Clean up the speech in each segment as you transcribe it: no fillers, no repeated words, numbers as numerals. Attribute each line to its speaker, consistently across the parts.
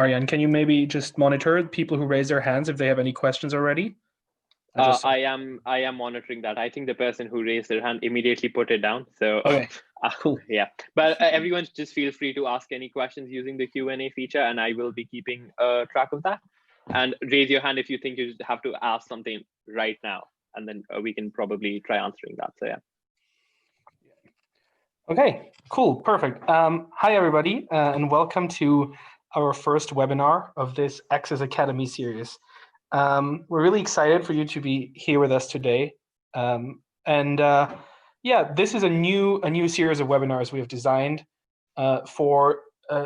Speaker 1: Ariane, can you maybe just monitor people who raise their hands if they have any questions already?
Speaker 2: I am monitoring that. I think the person who raised their hand immediately put it down. So
Speaker 1: okay, cool.
Speaker 2: Yeah, but everyone just feel free to ask any questions using the Q&A feature, and I will be keeping track of that. And raise your hand if you think you have to ask something right now, and then we can probably try answering that. So yeah.
Speaker 1: Okay, cool, perfect. Hi everybody, and welcome to our first webinar of this Access Academy series. We're really excited for you to be here with us today. Yeah, this is a new series of webinars we have designed for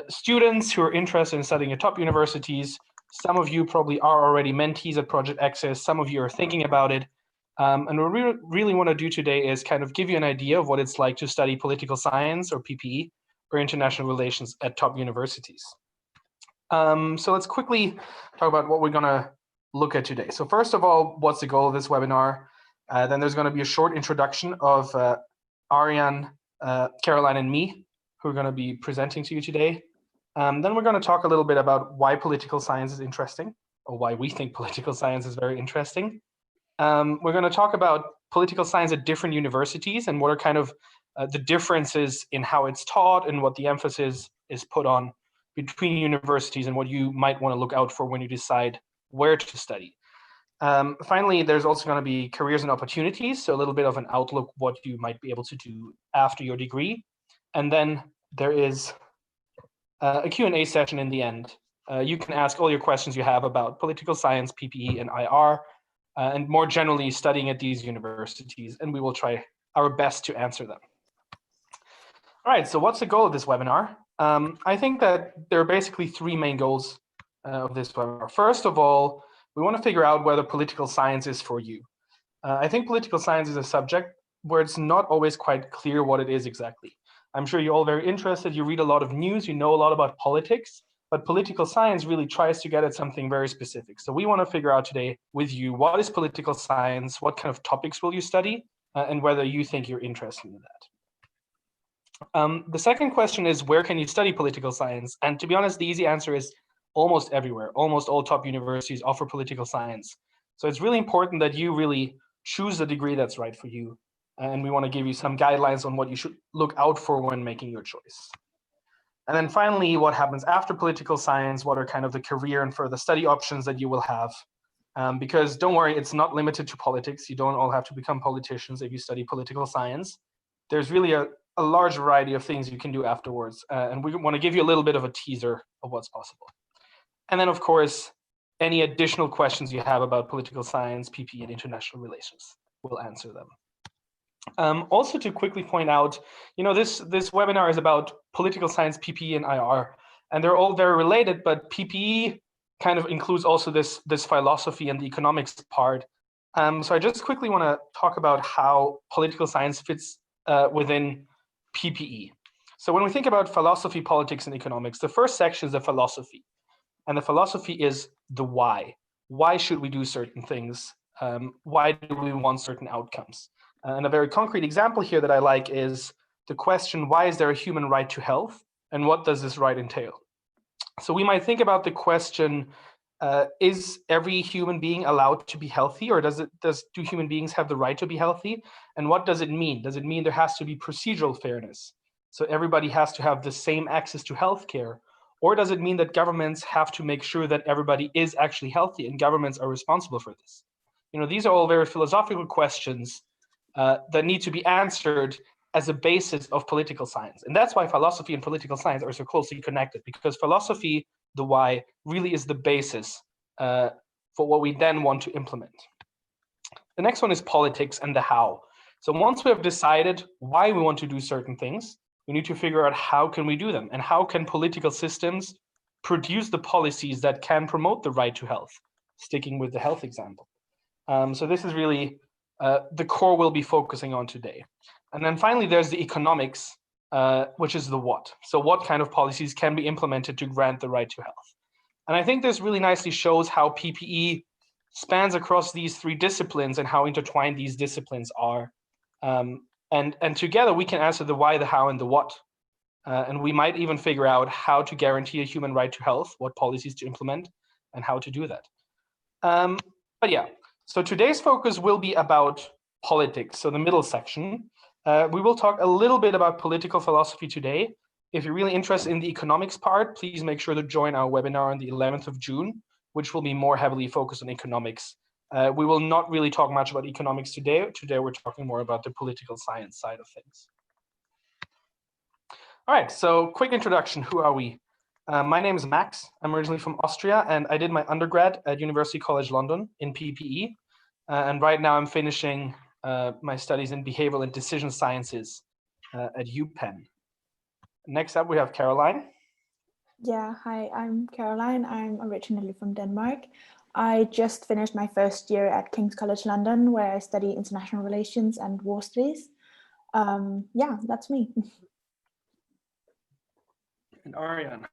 Speaker 1: students who are interested in studying at top universities. Some of you probably are already mentees at Project Access. Some of you are thinking about it. And what we really want to do today is kind of give you an idea of what it's like to study political science or PPE or international relations at top universities. So let's quickly talk about what we're going to look at today. So first of all, what's the goal of this webinar? Then there's going to be a short introduction of Ariane, Caroline, and me, who are going to be presenting to you today. Then we're going to talk a little bit about why political science is interesting, or why we think political science is very interesting. We're going to talk about political science at different universities and what are kind of the differences in how it's taught and what the emphasis is put on between universities and what you might want to look out for when you decide where to study. Finally, there's also going to be careers and opportunities, so a little bit of an outlook what you might be able to do after your degree. And then there is a Q&A session in the end. You can ask all your questions you have about political science, PPE, and IR, and more generally studying at these universities, and we will try our best to answer them. All right, so what's the goal of this webinar? I think that there are basically three main goals of this webinar. First of all, we want to figure out whether political science is for you. I think political science is a subject where it's not always quite clear what it is exactly. I'm sure you're all very interested, you read a lot of news, you know a lot about politics, but political science really tries to get at something very specific. So we want to figure out today with you, what is political science, what kind of topics will you study, and whether you think you're interested in that. The second question is, where can you study political science? And to be honest, the easy answer is almost everywhere. Almost all top universities offer political science. So it's really important that you really choose the degree that's right for you. And we want to give you some guidelines on what you should look out for when making your choice. And then finally, what happens after political science? What are kind of the career and further study options that you will have? Because don't worry, it's not limited to politics. You don't all have to become politicians if you study political science. There's really a large variety of things you can do afterwards. And we want to give you a little bit of a teaser of what's possible. And then, of course, any additional questions you have about political science, PPE, and international relations, we'll answer them. Also to quickly point out, this webinar is about political science, PPE, and IR, and they're all very related, but PPE kind of includes also this philosophy and the economics part. So I just quickly want to talk about how political science fits within PPE. So when we think about philosophy, politics, and economics, the first section is the philosophy. And the philosophy is the why. Why should we do certain things? Why do we want certain outcomes? And a very concrete example here that I like is the question, why is there a human right to health? And what does this right entail? So we might think about the question, is every human being allowed to be healthy, or do human beings have the right to be healthy? And what does it mean? Does it mean there has to be procedural fairness? So everybody has to have the same access to healthcare? Or does it mean that governments have to make sure that everybody is actually healthy and governments are responsible for this? These are all very philosophical questions that need to be answered as a basis of political science. And that's why philosophy and political science are so closely connected, because philosophy, the why, really is the basis for what we then want to implement. The next one is politics and the how. So once we have decided why we want to do certain things, we need to figure out how can we do them, and how can political systems produce the policies that can promote the right to health, sticking with the health example. So this is really the core we'll be focusing on today. And then finally, there's the economics, which is the what. So what kind of policies can be implemented to grant the right to health? And I think this really nicely shows how PPE spans across these three disciplines and how intertwined these disciplines are. And together we can answer the why, the how, and the what. And we might even figure out how to guarantee a human right to health, what policies to implement, and how to do that. But yeah, so today's focus will be about politics, so the middle section. We will talk a little bit about political philosophy today. If you're really interested in the economics part, please make sure to join our webinar on the 11th of June, which will be more heavily focused on economics. We will not really talk much about economics today. Today, we're talking more about the political science side of things. All right, so quick introduction. Who are we? My name is Max. I'm originally from Austria, and I did my undergrad at University College London in PPE. And right now I'm finishing my studies in behavioral and decision sciences at UPenn. Next up, we have Caroline.
Speaker 3: Yeah, hi, I'm Caroline. I'm originally from Denmark. I just finished my first year at King's College London, where I study international relations and war studies. Yeah, that's me.
Speaker 1: And Aryan.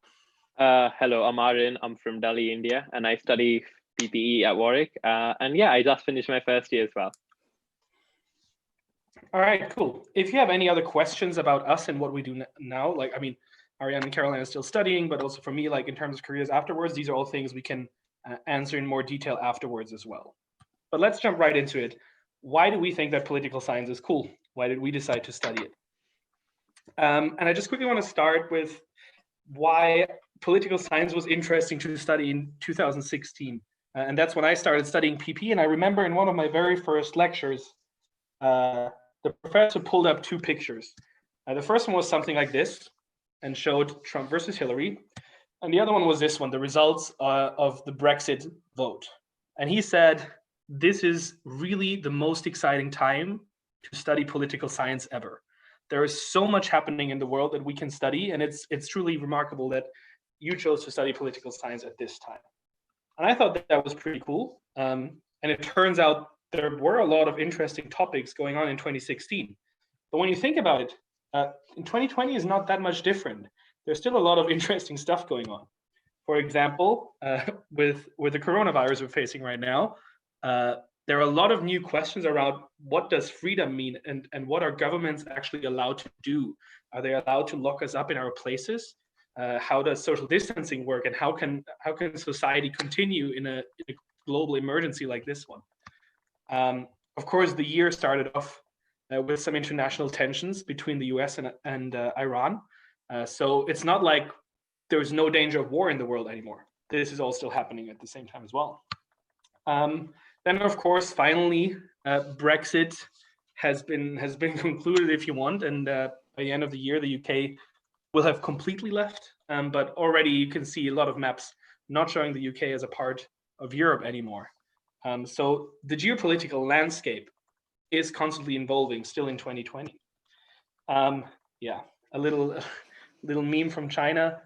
Speaker 2: Hello, I'm Aryan. I'm from Delhi, India, and I study PPE at Warwick. And yeah, I just finished my first year as well.
Speaker 1: All right, cool. If you have any other questions about us and what we do now, like, I mean, Ariane and Caroline are still studying, but also for me, like in terms of careers afterwards, these are all things we can answer in more detail afterwards as well. But let's jump right into it. Why do we think that political science is cool? Why did we decide to study it? And I just quickly want to start with why political science was interesting to study in 2016. And that's when I started studying PP. And I remember in one of my very first lectures, the professor pulled up two pictures. The first one was something like this and showed Trump versus Hillary. And the other one was this one, the results of the Brexit vote. And he said, this is really the most exciting time to study political science ever. There is so much happening in the world that we can study, and it's truly remarkable that you chose to study political science at this time. And I thought that was pretty cool. And it turns out there were a lot of interesting topics going on in 2016. But when you think about it, in 2020 is not that much different. There's still a lot of interesting stuff going on. For example, with the coronavirus we're facing right now, there are a lot of new questions around what does freedom mean and what are governments actually allowed to do? Are they allowed to lock us up in our places? How does social distancing work, and how can society continue in a global emergency like this one? Of course, the year started off with some international tensions between the US and Iran. So it's not like there's no danger of war in the world anymore. This is all still happening at the same time as well. Then, of course, finally, Brexit has been concluded, if you want, and by the end of the year, the UK will have completely left. But already you can see a lot of maps not showing the UK as a part of Europe anymore. So the geopolitical landscape is constantly evolving still in 2020. Yeah, a little meme from China.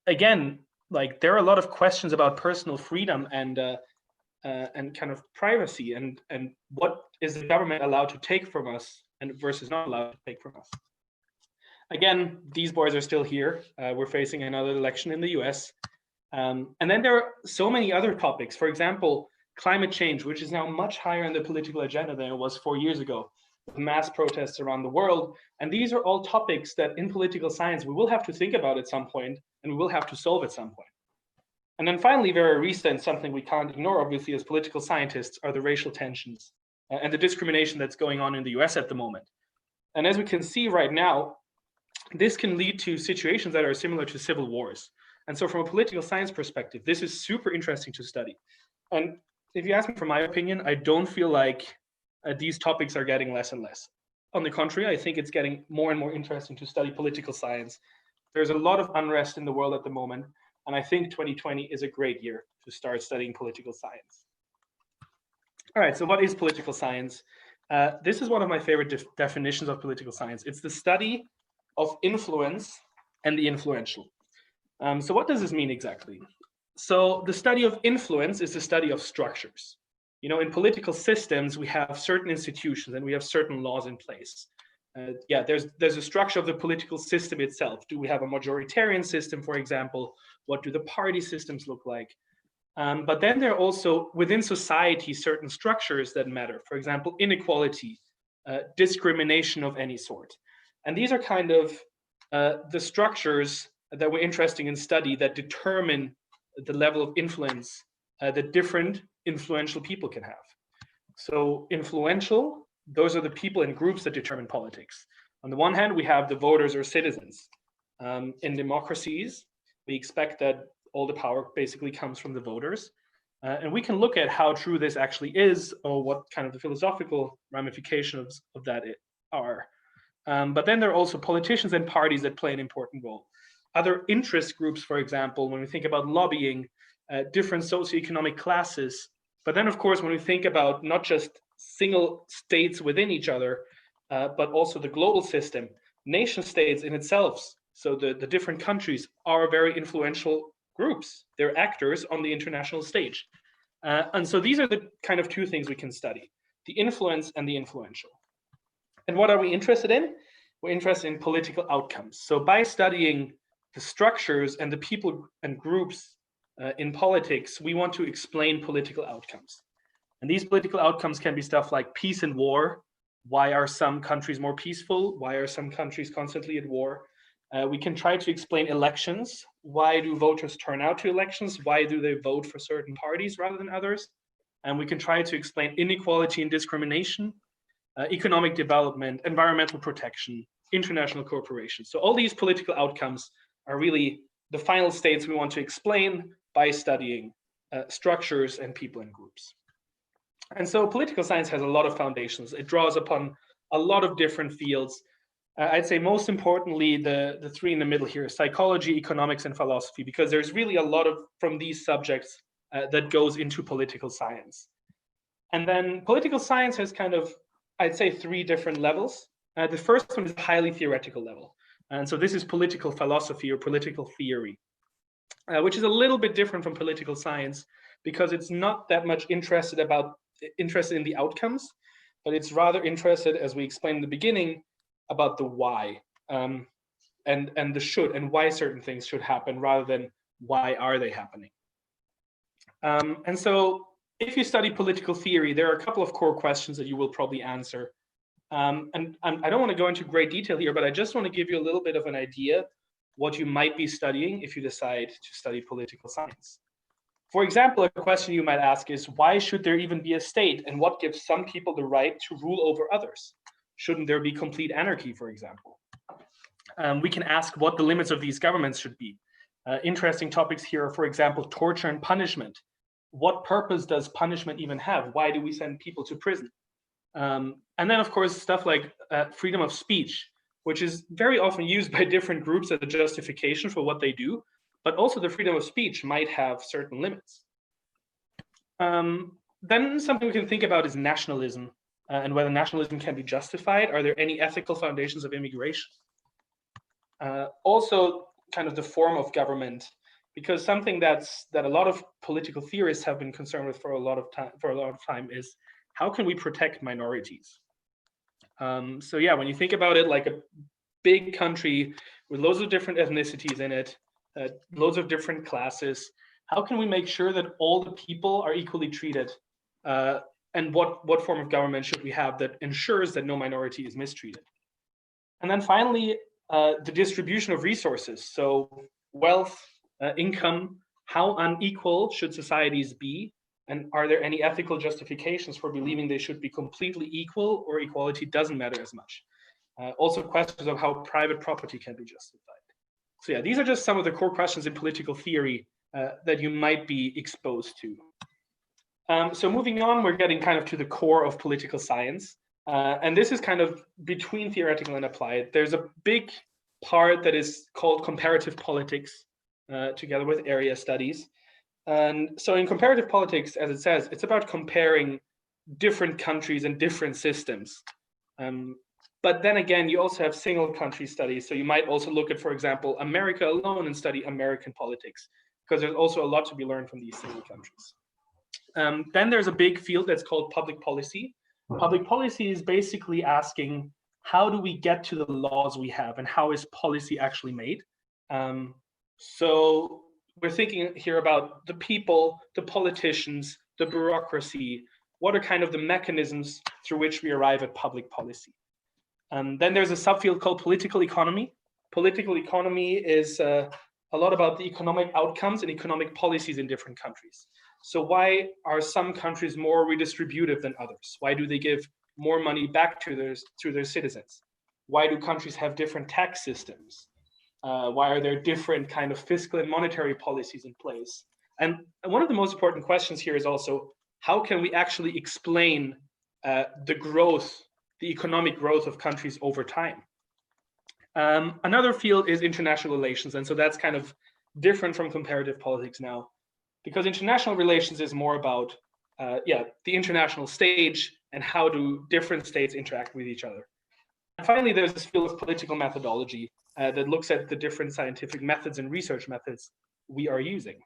Speaker 1: Again, like there are a lot of questions about personal freedom and kind of privacy and what is the government allowed to take from us and versus not allowed to take from us. Again, these boys are still here. We're facing another election in the US. And then there are so many other topics. For example, climate change, which is now much higher on the political agenda than it was 4 years ago, with mass protests around the world. And these are all topics that in political science we will have to think about at some point, and we will have to solve at some point. And then finally, very recent, something we can't ignore, obviously, as political scientists, are the racial tensions and the discrimination that's going on in the US at the moment. And as we can see right now, this can lead to situations that are similar to civil wars. And so from a political science perspective, this is super interesting to study. And if you ask me for my opinion, I don't feel like these topics are getting less and less. On the contrary, I think it's getting more and more interesting to study political science. There's a lot of unrest in the world at the moment, and I think 2020 is a great year to start studying political science. All right, so what is political science? This is one of my favorite definitions of political science. It's the study of influence and the influential. So what does this mean exactly? So the study of influence is the study of structures. You know, in political systems, we have certain institutions and we have certain laws in place. Yeah, there's a structure of the political system itself. Do we have a majoritarian system, for example? What do the party systems look like? But then there are also within society certain structures that matter. For example, inequality, discrimination of any sort. And these are kind of the structures that we're interested in study that determine the level of influence that different influential people can have. So influential, those are the people and groups that determine politics. On the one hand, we have the voters or citizens. In democracies, we expect that all the power basically comes from the voters. And we can look at how true this actually is, or what kind of the philosophical ramifications of that are. But then there are also politicians and parties that play an important role. Other interest groups, for example, when we think about lobbying, different socioeconomic classes. But then, of course, when we think about not just single states within each other, but also the global system, nation states in itself, so the different countries are very influential groups. They're actors on the international stage. And so these are the kind of two things we can study, the influence and the influential. And what are we interested in? We're interested in political outcomes. So by studying the structures and the people and groups in politics, we want to explain political outcomes. And these political outcomes can be stuff like peace and war. Why are some countries more peaceful? Why are some countries constantly at war? We can try to explain elections. Why do voters turn out to elections? Why do they vote for certain parties rather than others? And we can try to explain inequality and discrimination, economic development, environmental protection, international cooperation. So all these political outcomes are really the final states we want to explain by studying structures and people and groups. And so political science has a lot of foundations. It draws upon a lot of different fields. I'd say most importantly, the three in the middle here, psychology, economics, and philosophy, because there's really a lot of from these subjects that goes into political science. And then political science has kind of, I'd say, three different levels. The first one is a highly theoretical level. And so this is political philosophy or political theory, which is a little bit different from political science because it's not that much interested in the outcomes, but it's rather interested, as we explained in the beginning, about the why and the should and why certain things should happen rather than why are they happening. And so if you study political theory, there are a couple of core questions that you will probably answer. And I don't want to go into great detail here, but I just want to give you a little bit of an idea what you might be studying if you decide to study political science. For example, a question you might ask is, why should there even be a state, and what gives some people the right to rule over others? Shouldn't there be complete anarchy, for example? We can ask what the limits of these governments should be. Interesting topics here are, for example, torture and punishment. What purpose does punishment even have? Why do we send people to prison? And then, of course, stuff like freedom of speech, which is very often used by different groups as a justification for what they do, but also the freedom of speech might have certain limits. Then something we can think about is nationalism and whether nationalism can be justified. Are there any ethical foundations of immigration? Also, kind of the form of government, because something that a lot of political theorists have been concerned with for a lot of time is how can we protect minorities? So yeah, when you think about it, like a big country with loads of different ethnicities in it, loads of different classes, how can we make sure that all the people are equally treated? And what form of government should we have that ensures that no minority is mistreated? And then finally, the distribution of resources. So wealth, income, how unequal should societies be? And are there any ethical justifications for believing they should be completely equal, or equality doesn't matter as much? Also questions of how private property can be justified. So yeah, these are just some of the core questions in political theory that you might be exposed to. So moving on, we're getting kind of to the core of political science. And this is kind of between theoretical and applied. There's a big part that is called comparative politics, together with area studies. And so in comparative politics, as it says, it's about comparing different countries and different systems. But then again, you also have single country studies. So you might also look at, for example, America alone and study American politics, because there's also a lot to be learned from these single countries. Then there's a big field that's called public policy. Public policy is basically asking, how do we get to the laws we have, and how is policy actually made? So we're thinking here about the people, the politicians, the bureaucracy. What are kind of the mechanisms through which we arrive at public policy? Then there's a subfield called political economy. political economy is a lot about the economic outcomes and economic policies in different countries. So why are some countries more redistributive than others? Why do they give more money back to their citizens? Why do countries have different tax systems? Why are there different kind of fiscal and monetary policies in place? And one of the most important questions here is also, how can we actually explain the economic growth of countries over time? Another field is international relations. And so that's kind of different from comparative politics now, because international relations is more about the international stage and how do different states interact with each other. And finally, there's this field of political methodology that looks at the different scientific methods and research methods we are using.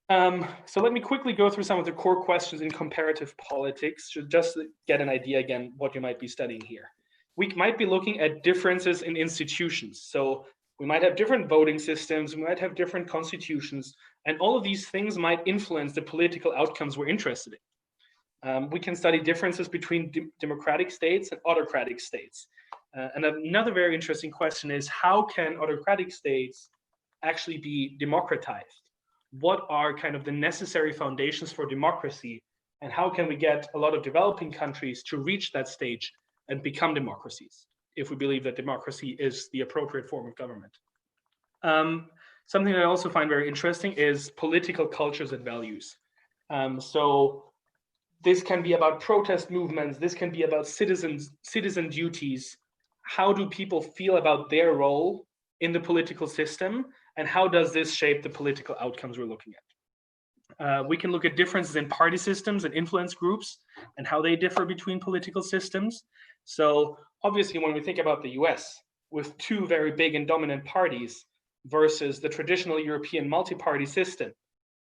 Speaker 1: So let me quickly go through some of the core questions in comparative politics, just to get an idea again what you might be studying here. We might be looking at differences in institutions. So we might have different voting systems, we might have different constitutions, and all of these things might influence the political outcomes we're interested in. We can study differences between democratic states and autocratic states. And another very interesting question is, how can autocratic states actually be democratized? What are kind of the necessary foundations for democracy? And how can we get a lot of developing countries to reach that stage and become democracies, if we believe that democracy is the appropriate form of government? Something that I also find very interesting is political cultures and values. So this can be about protest movements, this can be about citizen duties. How do people feel about their role in the political system, and how does this shape the political outcomes we're looking at? We can look at differences in party systems and influence groups and how they differ between political systems. So obviously, when we think about the US with two very big and dominant parties versus the traditional European multi-party system,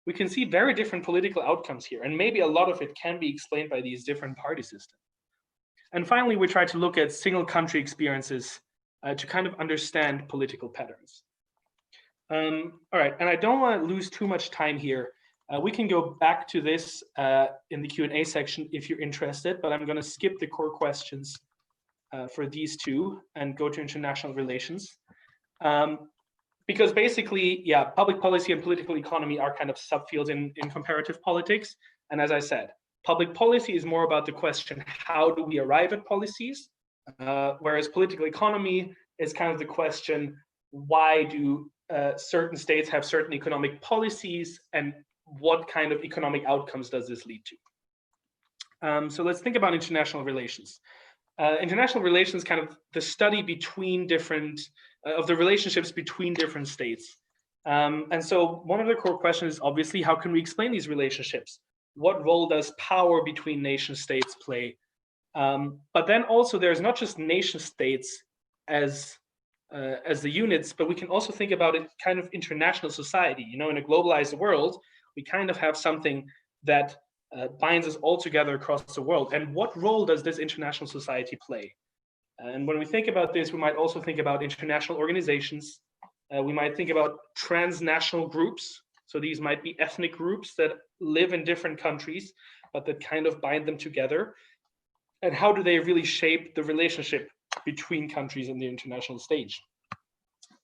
Speaker 1: we can see very different political outcomes here. And maybe a lot of it can be explained by these different party systems. And finally, we try to look at single country experiences to kind of understand political patterns. All right, and I don't want to lose too much time here. We can go back to this in the Q&A section if you're interested, but I'm going to skip the core questions for these two and go to international relations. Because basically, public policy and political economy are kind of subfields in comparative politics. And as I said, public policy is more about the question, how do we arrive at policies? Whereas political economy is kind of the question, why do certain states have certain economic policies, and what kind of economic outcomes does this lead to? So let's think about international relations. International relations, kind of the study between different, of the relationships between different states. And so one of the core questions is obviously, how can we explain these relationships? What role does power between nation states play? But then also there's not just nation states as the units, but we can also think about it kind of international society. You know, in a globalized world, we kind of have something that binds us all together across the world. And what role does this international society play? And when we think about this, we might also think about international organizations. We might think about transnational groups. So these might be ethnic groups that live in different countries, but that kind of bind them together. And how do they really shape the relationship between countries on the international stage?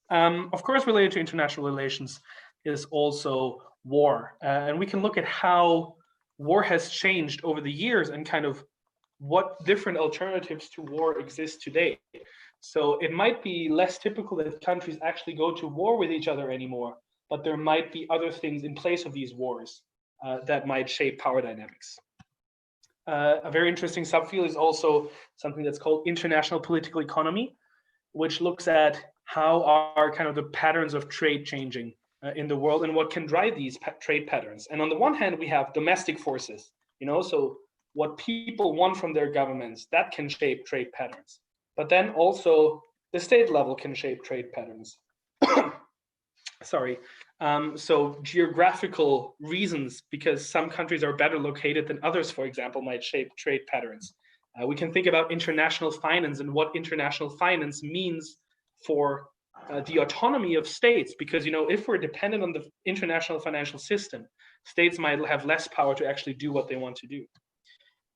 Speaker 1: Of course, related to international relations is also war. And we can look at how war has changed over the years and kind of what different alternatives to war exist today. So it might be less typical that countries actually go to war with each other anymore, but there might be other things in place of these wars that might shape power dynamics. A very interesting subfield is also something that's called international political economy, which looks at how are kind of the patterns of trade changing in the world and what can drive these trade patterns. And on the one hand, we have domestic forces, you know, so what people want from their governments, that can shape trade patterns. But then also the state level can shape trade patterns. Sorry. So geographical reasons, because some countries are better located than others, for example, might shape trade patterns. We can think about international finance and what international finance means for the autonomy of states, because, you know, if we're dependent on the international financial system, states might have less power to actually do what they want to do.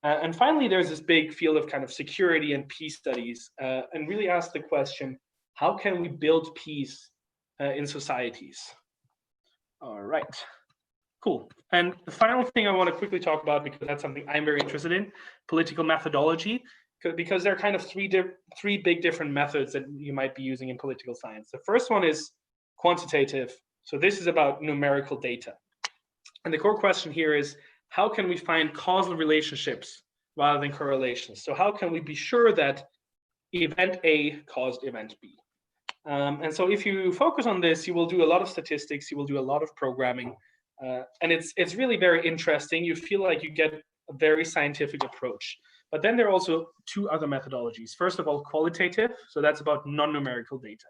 Speaker 1: And finally, there's this big field of kind of security and peace studies, and really ask the question, How can we build peace in societies? All right, cool. And the final thing I want to quickly talk about, because that's something I'm very interested in, political methodology, because there are kind of three big different methods that you might be using in political science. The first one is quantitative. So this is about numerical data. And the core question here is, how can we find causal relationships rather than correlations? So how can we be sure that event A caused event B? And so if you focus on this, you will do a lot of statistics, you will do a lot of programming, and it's really very interesting. You feel like you get a very scientific approach. But then there are also two other methodologies. First of all, qualitative. So that's about non-numerical data.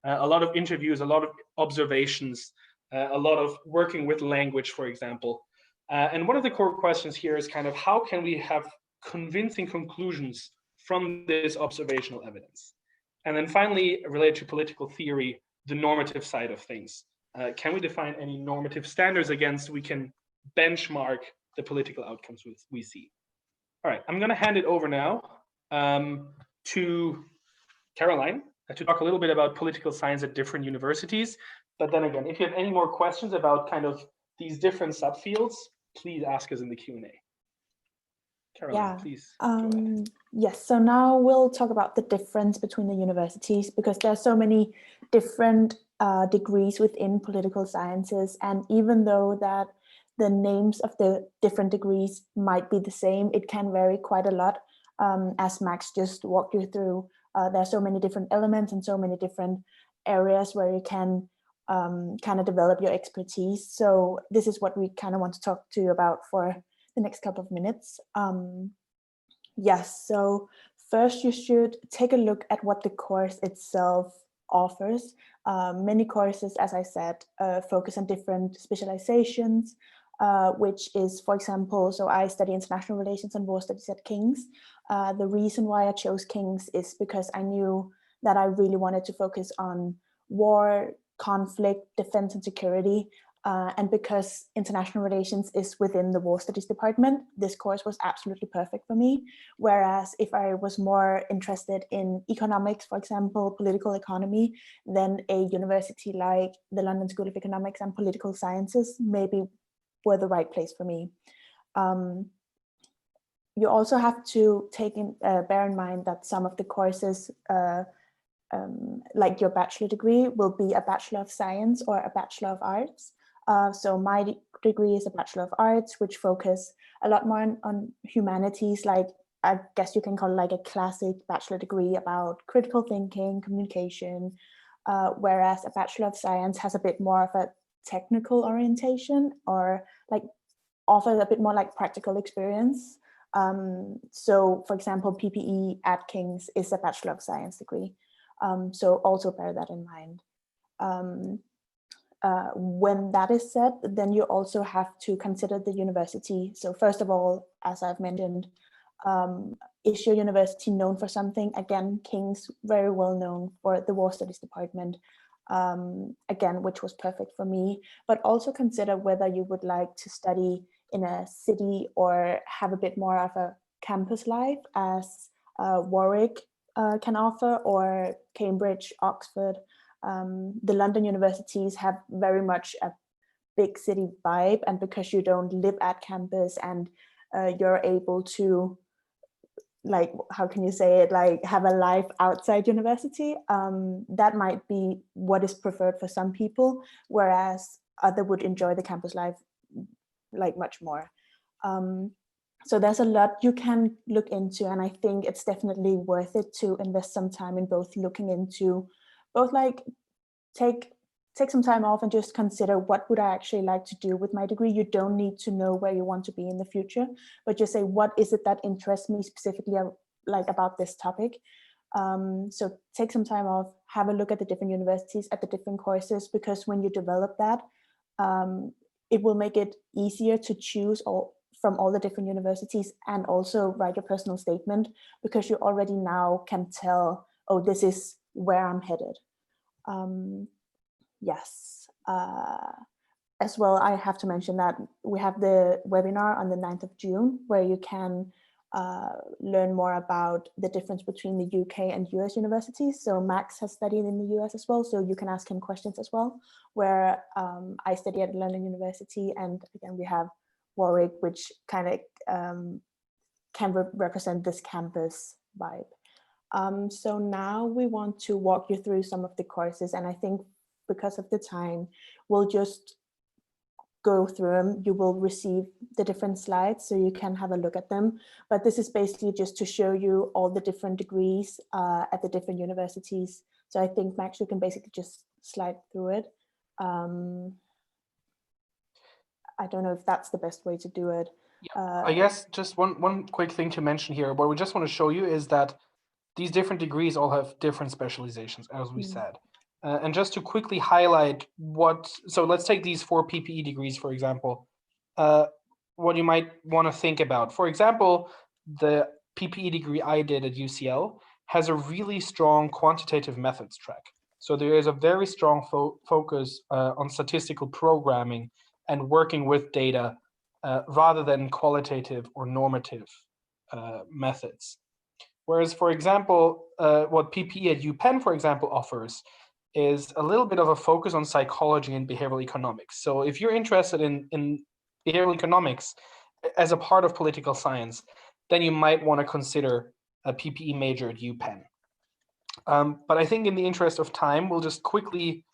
Speaker 1: A lot of interviews, a lot of observations, a lot of working with language, for example. And one of the core questions here is kind of how can we have convincing conclusions from this observational evidence? And then finally, related to political theory, the normative side of things. Can we define any normative standards against we can benchmark the political outcomes we see? All right, I'm going to hand it over now to Caroline to talk a little bit about political science at different universities. But then again, if you have any more questions about kind of these different subfields, please ask us in the Q&A. Caroline, please.
Speaker 3: Yes, so now we'll talk about the difference between the universities, because there are so many different degrees within political sciences. And even though that the names of the different degrees might be the same, it can vary quite a lot. As Max just walked you through, there are so many different elements and so many different areas where you can kind of develop your expertise. So this is what we kind of want to talk to you about for the next couple of minutes. Yes, so first you should take a look at what the course itself offers. Many courses, as I said, focus on different specializations, which is, for example, so I study international relations and war studies at King's. The reason why I chose King's is because I knew that I really wanted to focus on war, conflict, defense and security. And because international relations is within the war studies department, this course was absolutely perfect for me. Whereas if I was more interested in economics, for example, political economy, then a university like the London School of Economics and Political Sciences maybe were the right place for me. You also have to bear in mind that some of the courses, like your bachelor degree, will be a Bachelor of Science or a Bachelor of Arts. So my degree is a Bachelor of Arts, which focus a lot more on humanities, like I guess you can call it like a classic bachelor degree about critical thinking, communication, whereas a Bachelor of Science has a bit more of a technical orientation, or like offers a bit more like practical experience. So for example, PPE at King's is a Bachelor of Science degree. So also bear that in mind. When that is said, then you also have to consider the university. So first of all, as I've mentioned, is your university known for something? Again, King's very well known for the War Studies department, again, which was perfect for me. But also consider whether you would like to study in a city or have a bit more of a campus life, as Warwick can offer, or Cambridge, Oxford. The London universities have very much a big city vibe, and because you don't live at campus and you're able to, like, how can you say it, like have a life outside university, that might be what is preferred for some people, whereas other would enjoy the campus life like much more. So there's a lot you can look into, and I think it's definitely worth it to invest some time in both looking into both, like take some time off and just consider what would I actually like to do with my degree. You don't need to know where you want to be in the future, but just say, what is it that interests me specifically like about this topic? So take some time off, have a look at the different universities, at the different courses, because when you develop that, it will make it easier to choose from all the different universities, and also write your personal statement, because you already now can tell, oh, this is where I'm headed. Yes. As well, I have to mention that we have the webinar on the 9th of June, where you can learn more about the difference between the UK and US universities. So Max has studied in the US as well, so you can ask him questions as well, where I study at London University, and again we have Warwick, which kind of can represent this campus vibe. So now we want to walk you through some of the courses, and I think because of the time, we'll just go through them. You will receive the different slides so you can have a look at them. But this is basically just to show you all the different degrees at the different universities. So I think, Max, you can basically just slide through it. I don't know if that's the best way to do it.
Speaker 1: I guess just one quick thing to mention here, what we just want to show you is that these different degrees all have different specializations, as we said. And just to quickly highlight so let's take these 4 PPE degrees, for example, what you might want to think about. For example, the PPE degree I did at UCL has a really strong quantitative methods track. So there is a very strong focus on statistical programming and working with data rather than qualitative or normative methods. Whereas, for example, what PPE at UPenn, for example, offers is a little bit of a focus on psychology and behavioral economics. So if you're interested in behavioral economics as a part of political science, then you might want to consider a PPE major at UPenn. But I think in the interest of time, we'll just quickly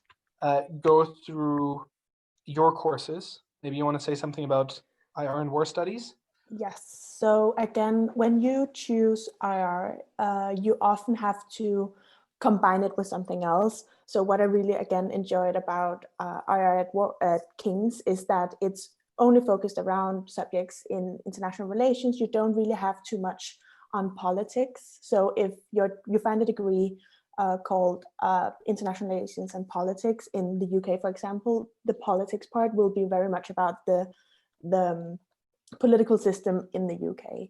Speaker 1: go through your courses. Maybe you want to say something about IR and war studies?
Speaker 3: Yes. So again, when you choose IR, you often have to combine it with something else. So what I really, again, enjoyed about IR at King's is that it's only focused around subjects in international relations. You don't really have too much on politics. So if you find a degree called International Relations and Politics in the UK, for example, the politics part will be very much about the political system in the UK.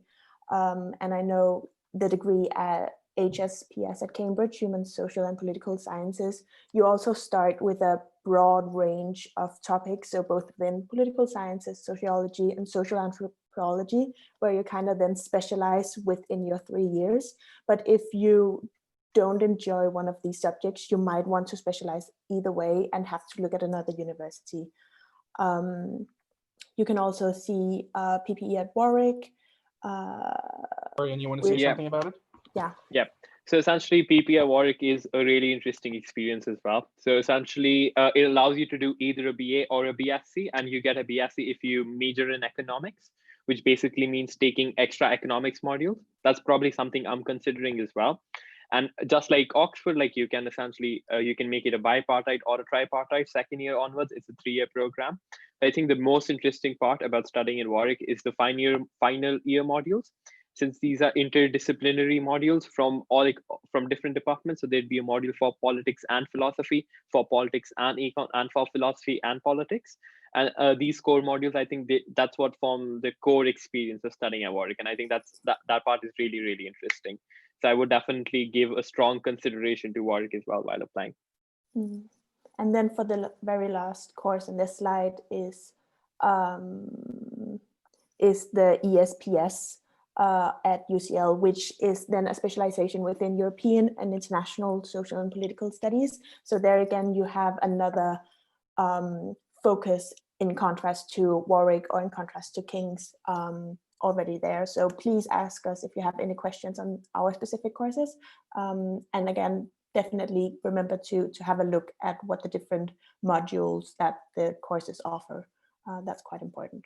Speaker 3: And I know the degree at HSPS at Cambridge, Human, Social and Political Sciences, you also start with a broad range of topics, so both within political sciences, sociology and social anthropology, where you kind of then specialize within your 3 years. But if you don't enjoy one of these subjects, you might want to specialize either way and have to look at another university. You can also see PPE at Warwick.
Speaker 1: And you want to say something about it?
Speaker 2: Yeah. So essentially, PPE at Warwick is a really interesting experience as well. So essentially, it allows you to do either a BA or a BSc, and you get a BSc if you major in economics, which basically means taking extra economics modules. That's probably something I'm considering as well. And just like Oxford, like you can essentially, you can make it a bipartite or a tripartite. Second year onwards, it's a 3-year program. I think the most interesting part about studying in Warwick is the final year modules, since these are interdisciplinary modules from different departments. So there'd be a module for politics and philosophy, for politics and econ, and for philosophy and politics. And these core modules, I think that's what form the core experience of studying at Warwick. And I think that part is really, really interesting. So I would definitely give a strong consideration to Warwick as well while applying.
Speaker 3: And then for the very last course in this slide is the ESPS at UCL, which is then a specialization within European and international social and political studies. So there again, you have another focus in contrast to Warwick or in contrast to King's already there. So please ask us if you have any questions on our specific courses. And again, definitely remember to have a look at what the different modules that the courses offer. That's quite important.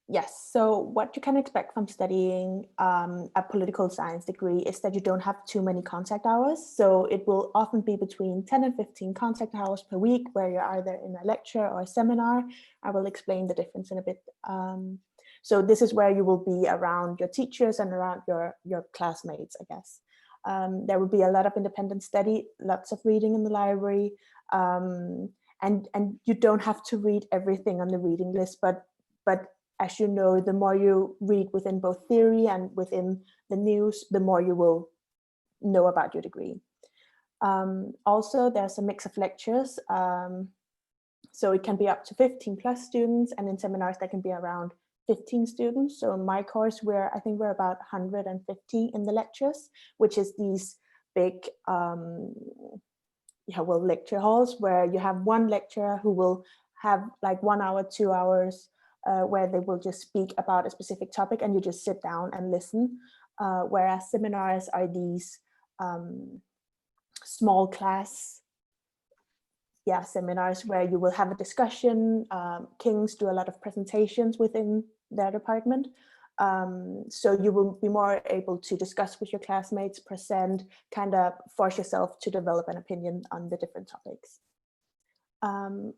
Speaker 3: Yes, so what you can expect from studying a political science degree is that you don't have too many contact hours. So it will often be between 10 and 15 contact hours per week, where you're either in a lecture or a seminar. I will explain the difference in a bit. So this is where you will be around your teachers and around your classmates, I guess. There will be a lot of independent study, lots of reading in the library, and you don't have to read everything on the reading list, but as you know, the more you read within both theory and within the news, the more you will know about your degree. Also, there's a mix of lectures. So it can be up to 15 plus students, and in seminars, there can be around 15 students. So in my course, I think we're about 150 in the lectures, which is these big lecture halls where you have one lecturer who will have like 1 hour, 2 hours, where they will just speak about a specific topic and you just sit down and listen. Whereas seminars are these small class seminars where you will have a discussion. Kings do a lot of presentations within their department. So you will be more able to discuss with your classmates, present, kind of force yourself to develop an opinion on the different topics.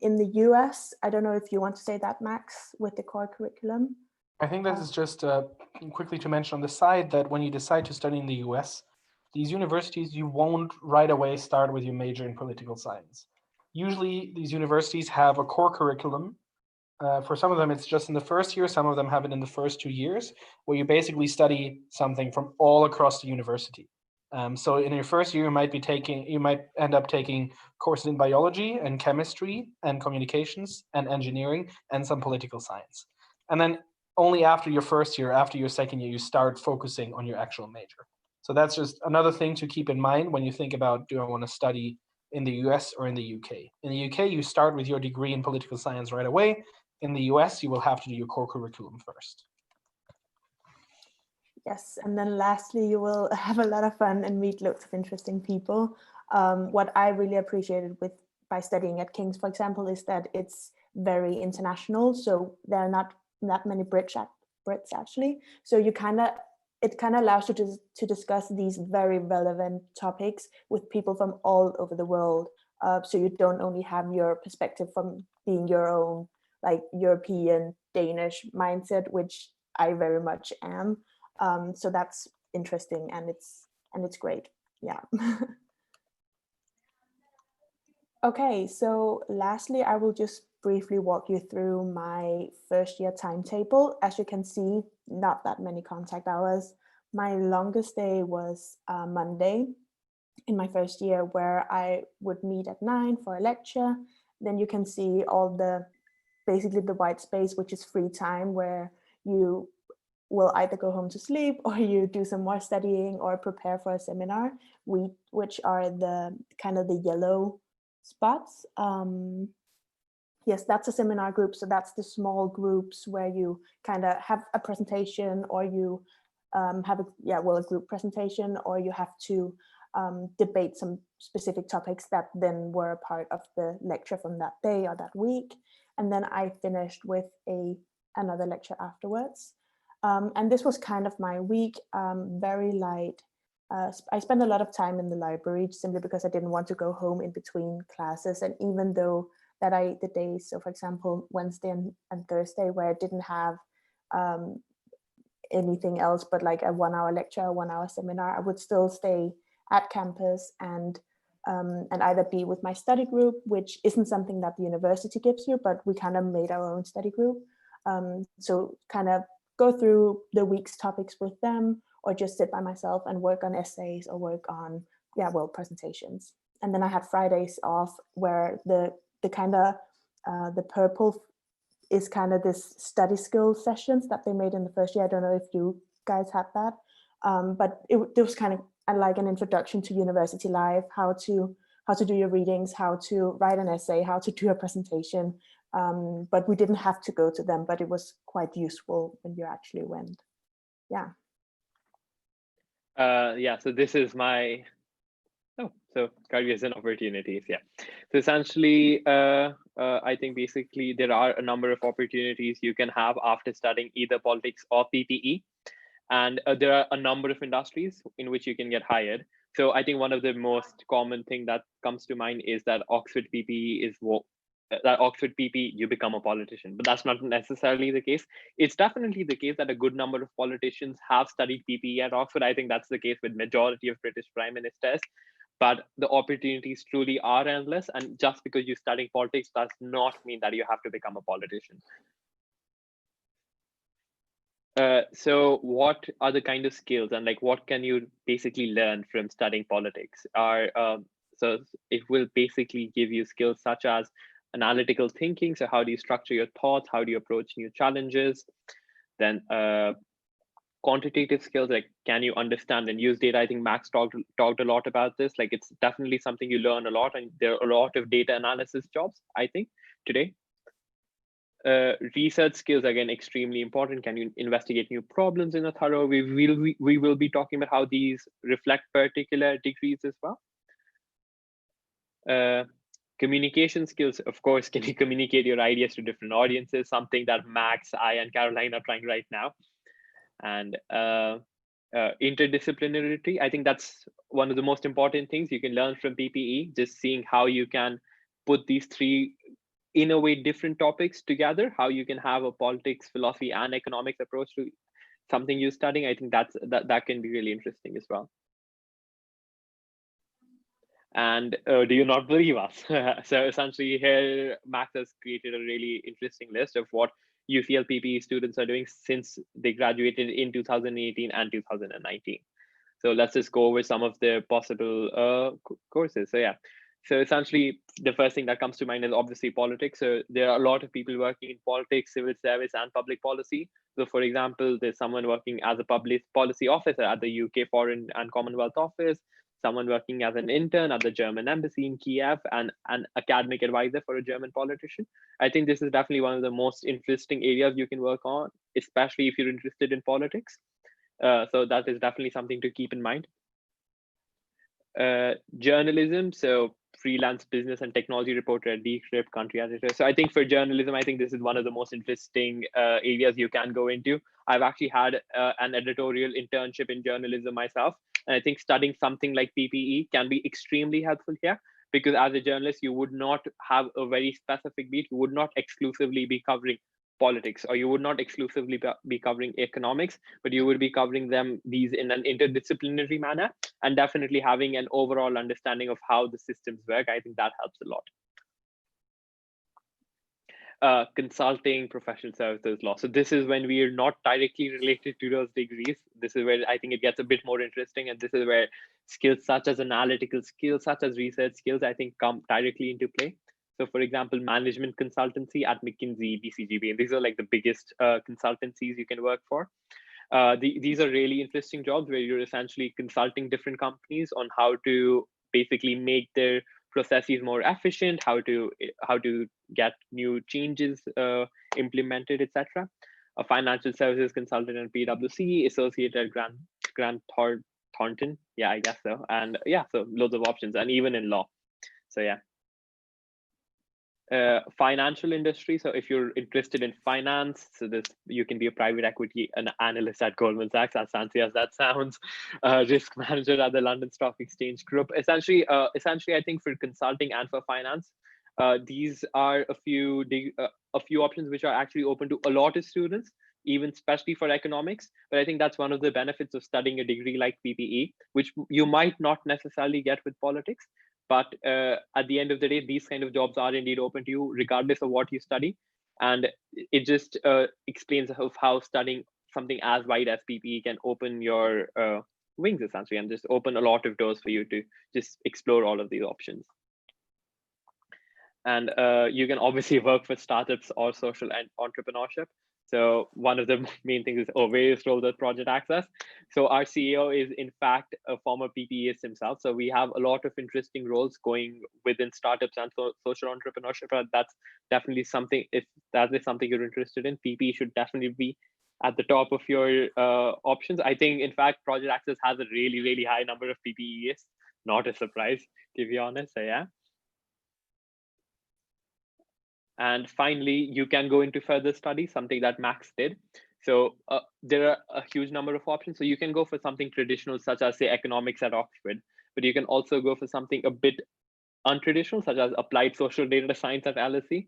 Speaker 3: In the US, I don't know if you want to say that, Max, with the core curriculum.
Speaker 1: I think this is just quickly to mention on the side that when you decide to study in the US, these universities, you won't right away start with your major in political science. Usually these universities have a core curriculum. For some of them, it's just in the first year. Some of them have it in the first 2 years, where you basically study something from all across the university. So in your first year, you might end up taking courses in biology and chemistry and communications and engineering and some political science. And then only after your first year, after your second year, you start focusing on your actual major. So that's just another thing to keep in mind when you think about, do I want to study in the US or in the UK? In the UK, you start with your degree in political science right away. In the US, you will have to do your core curriculum first.
Speaker 3: Yes, and then lastly, you will have a lot of fun and meet lots of interesting people. What I really appreciated by studying at King's, for example, is that it's very international. So there are not that many Brits actually. So it kind of allows you to discuss these very relevant topics with people from all over the world. So you don't only have your perspective from being your own like European, Danish mindset, which I very much am. So that's interesting, and it's great. Yeah. Okay, so lastly, I will just briefly walk you through my first year timetable. As you can see, not that many contact hours. My longest day was Monday in my first year, where I would meet at 9 for a lecture. Then you can see basically the white space, which is free time, where you will either go home to sleep or you do some more studying or prepare for a seminar, which are the kind of the yellow spots. Yes, that's a seminar group. So that's the small groups where you kind of have a presentation, or you have a group presentation, or you have to debate some specific topics that then were a part of the lecture from that day or that week. And then I finished with another lecture afterwards. And this was kind of my week, very light. I spent a lot of time in the library simply because I didn't want to go home in between classes. And even though the days, so for example, Wednesday and Thursday, where I didn't have anything else but like a 1 hour lecture, a 1 hour seminar, I would still stay at campus and either be with my study group, which isn't something that the university gives you, but we kind of made our own study group. So kind of go through the week's topics with them, or just sit by myself and work on essays or work on presentations. And then I had Fridays off, where the kind of the purple is kind of this study skills sessions that they made in the first year. I don't know if you guys had that, but it was kind of like an introduction to university life, how to do your readings, how to write an essay, how to do a presentation. But we didn't have to go to them, but it was quite useful when you actually went. Yeah.
Speaker 2: So this is my, so careers and opportunities. Yeah. So essentially, I think basically there are a number of opportunities you can have after studying either politics or PPE. And there are a number of industries in which you can get hired. So I think one of the most common thing that comes to mind is that Oxford PPE you become a politician, but that's not necessarily the case. It's definitely the case that a good number of politicians have studied PPE at Oxford. I think that's the case with majority of British prime ministers, but the opportunities truly are endless. And just because you're studying politics does not mean that you have to become a politician. So what are the kind of skills, and like what can you basically learn from studying politics? So it will basically give you skills such as analytical thinking. So how do you structure your thoughts? How do you approach new challenges? Then quantitative skills, like can you understand and use data? I think Max talked a lot about this. Like it's definitely something you learn a lot, and there are a lot of data analysis jobs, I think, today. Research skills, again, extremely important. Can you investigate new problems in a thorough way? We will be talking about how these reflect particular degrees as well. Communication skills, of course, can you communicate your ideas to different audiences? Something that Max, I, and Caroline are trying right now. And interdisciplinarity, I think that's one of the most important things you can learn from PPE, just seeing how you can put these three, in a way, different topics together, how you can have a politics, philosophy, and economics approach to something you're studying. I think that can be really interesting as well. And do you not believe us? So essentially here, Max has created a really interesting list of what UCL PPE students are doing since they graduated in 2018 and 2019. So let's just go over some of the possible courses. So yeah, so essentially the first thing that comes to mind is obviously politics. So there are a lot of people working in politics, civil service, and public policy. So for example, there's someone working as a public policy officer at the UK Foreign and Commonwealth Office, someone working as an intern at the German embassy in Kiev, and an academic advisor for a German politician. I think this is definitely one of the most interesting areas you can work on, especially if you're interested in politics. So that is definitely something to keep in mind. Journalism, so freelance business and technology reporter at Decrypt, country editor. So I think for journalism, I think this is one of the most interesting areas you can go into. I've actually had an editorial internship in journalism myself. And I think studying something like PPE can be extremely helpful here, because as a journalist, you would not have a very specific beat. You would not exclusively be covering politics, or you would not exclusively be covering economics, but you would be covering these in an interdisciplinary manner, and definitely having an overall understanding of how the systems work. I think that helps a lot. Consulting, professional services, law. So this is when we are not directly related to those degrees. This is where I think it gets a bit more interesting, and this is where skills such as analytical skills, such as research skills, I think come directly into play. So for example, management consultancy at McKinsey, BCG, and these are like the biggest consultancies you can work for. These are really interesting jobs where you're essentially consulting different companies on how to basically make their processes more efficient, how to get new changes implemented, etc. A financial services consultant at PwC, associate at Grant Thornton, yeah, I guess so. And yeah, so loads of options, and even in law. So yeah. Financial industry. So if you're interested in finance, so you can be a private equity analyst at Goldman Sachs, as fancy as that sounds. Risk manager at the London Stock Exchange Group. Essentially, I think for consulting and for finance, these are a few options which are actually open to a lot of students, even especially for economics. But I think that's one of the benefits of studying a degree like PPE, which you might not necessarily get with politics. But at the end of the day, these kind of jobs are indeed open to you, regardless of what you study. And it just explains how studying something as wide as PPE can open your wings, essentially, and just open a lot of doors for you to just explore all of these options. And you can obviously work for startups or social entrepreneurship. So one of the main things is various roles at Project Access. So our CEO is in fact a former PPEist himself. So we have a lot of interesting roles going within startups and social entrepreneurship. But that's definitely something, if that is something you're interested in, PPE should definitely be at the top of your options. I think in fact, Project Access has a really, really high number of PPEists. Not a surprise, to be honest, so yeah. And finally, you can go into further study, something that Max did. So there are a huge number of options. So you can go for something traditional, such as say economics at Oxford, but you can also go for something a bit untraditional, such as applied social data science at LSE,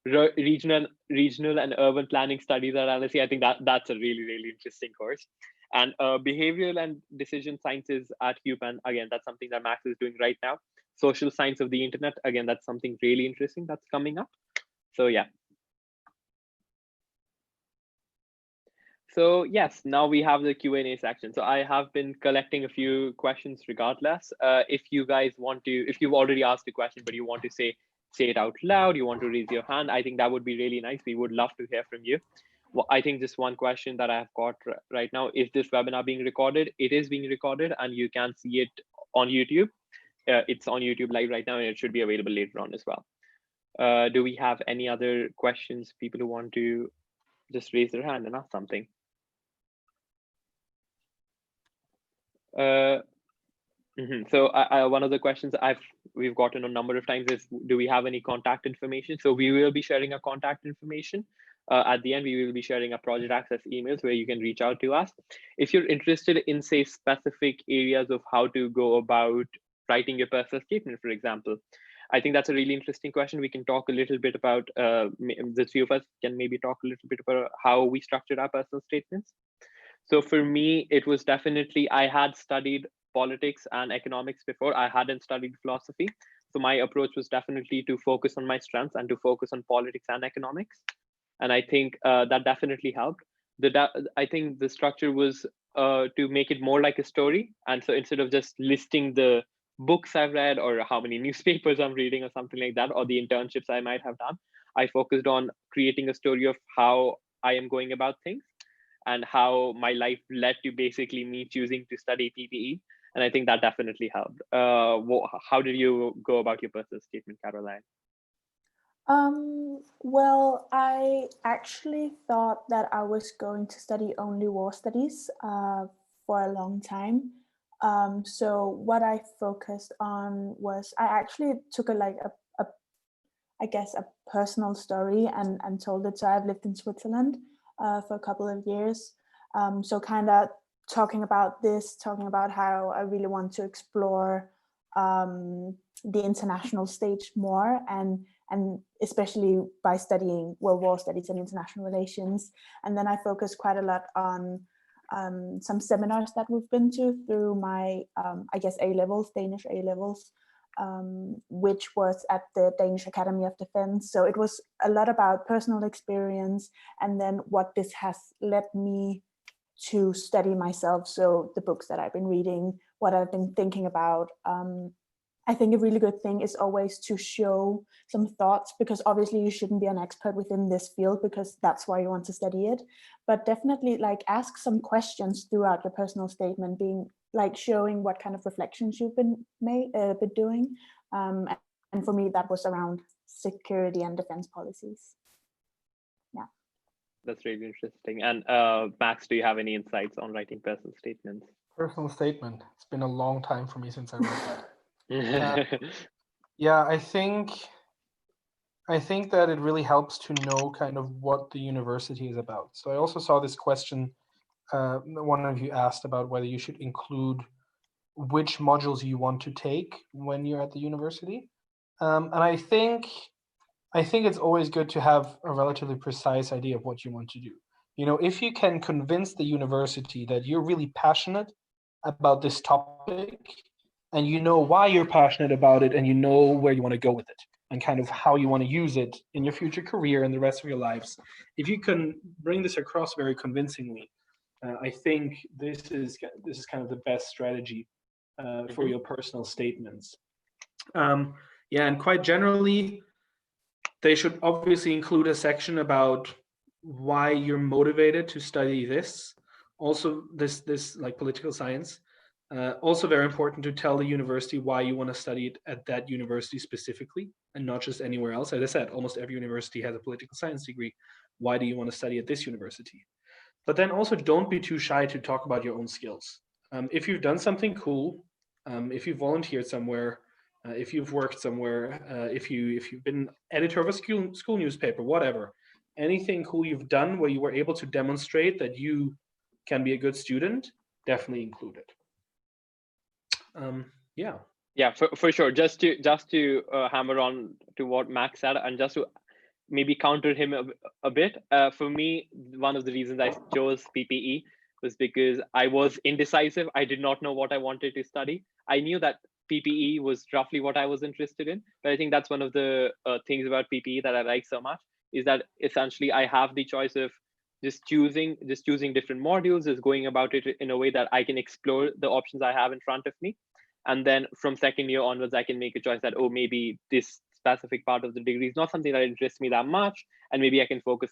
Speaker 2: regional and urban planning studies at LSE. I think that's a really, really interesting course. And behavioral and decision sciences at UPenn, again, that's something that Max is doing right now. Social science of the internet, again, that's something really interesting that's coming up. So yeah. So yes, now we have the Q&A section. So I have been collecting a few questions regardless. If you guys want to, if you've already asked a question, but you want to say it out loud, you want to raise your hand, I think that would be really nice. We would love to hear from you. Well, I think just one question that I've got right now, is this webinar being recorded? It is being recorded and you can see it on YouTube. It's on YouTube live right now and it should be available later on as well. Do we have any other questions, people who want to just raise their hand and ask something? So one of the questions we've gotten a number of times is, do we have any contact information? So we will be sharing our contact information. At the end, we will be sharing our project access emails where you can reach out to us. If you're interested in, say, specific areas of how to go about writing your personal statement, for example, I think that's a really interesting question. We can talk a little bit about, the three of us can maybe talk a little bit about how we structured our personal statements. So for me, it was definitely, I had studied politics and economics before. I hadn't studied philosophy. So my approach was definitely to focus on my strengths and to focus on politics and economics. And I think that definitely helped. I think the structure was to make it more like a story. And so instead of just listing the books I've read or how many newspapers I'm reading or something like that, or the internships I might have done, I focused on creating a story of how I am going about things and how my life led to basically me choosing to study PPE. And I think that definitely helped. How did you go about your personal statement, Caroline?
Speaker 3: Well, I actually thought that I was going to study only war studies for a long time. So what I focused on was, I actually took I guess a personal story and told it. So I've lived in Switzerland for a couple of years. So kind of talking about how I really want to explore the international stage more, and especially by studying World War studies and international relations. And then I focused quite a lot on some seminars that we've been to through my, I guess, A-levels, Danish A-levels, which was at the Danish Academy of Defense. So it was a lot about personal experience and then what this has led me to study myself. So the books that I've been reading, what I've been thinking about. I think a really good thing is always to show some thoughts, because obviously you shouldn't be an expert within this field because that's why you want to study it. But definitely like ask some questions throughout your personal statement, being like showing what kind of reflections you've been doing. And for me, that was around security and defense policies. Yeah.
Speaker 2: That's really interesting. And Max, do you have any insights on writing personal statements?
Speaker 1: Personal statement. It's been a long time for me since I wrote that. Yeah, I think that it really helps to know kind of what the university is about. So I also saw this question, one of you asked about whether you should include which modules you want to take when you're at the university. And I think it's always good to have a relatively precise idea of what you want to do. You know, if you can convince the university that you're really passionate about this topic, and you know why you're passionate about it, and you know where you want to go with it, and kind of how you want to use it in your future career and the rest of your lives. If you can bring this across very convincingly, I think this is kind of the best strategy for your personal statements. Yeah, and quite generally, they should obviously include a section about why you're motivated to study this. Also, this like political science. Also very important to tell the university why you want to study it at that university specifically and not just anywhere else. As I said, almost every university has a political science degree. Why do you want to study at this university? But then also don't be too shy to talk about your own skills. If you've done something cool, if you volunteered somewhere, if you've worked somewhere, if you've been editor of a school newspaper, whatever, anything cool you've done where you were able to demonstrate that you can be a good student, definitely include it. Yeah,
Speaker 2: for sure. Just to hammer on to what Max said, and just to maybe counter him a bit, for me, one of the reasons I chose PPE was because I was indecisive. I did not know what I wanted to study. I knew that PPE was roughly what I was interested in, but I think that's one of the things about PPE that I like so much, is that essentially I have the choice of just choosing different modules, just going about it in a way that I can explore the options I have in front of me. And then from second year onwards, I can make a choice that, oh, maybe this specific part of the degree is not something that interests me that much, and maybe I can focus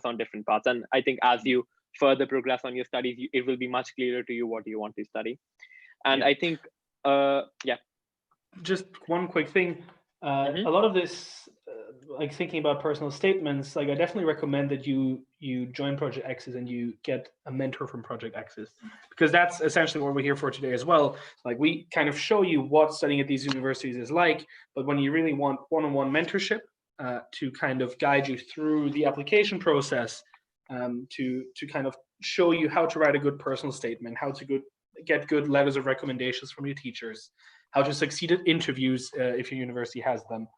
Speaker 2: on different parts. And I think as you further progress on your studies, it will be much clearer to you what you want to study. And I think,
Speaker 1: just one quick thing. A lot of this, like thinking about personal statements, like I definitely recommend that you join Project Access and you get a mentor from Project Access, because that's essentially what we're here for today as well. Like we kind of show you what studying at these universities is like, but when you really want one-on-one mentorship to kind of guide you through the application process, to kind of show you how to write a good personal statement, how to get good letters of recommendations from your teachers, how to succeed at interviews if your university has them,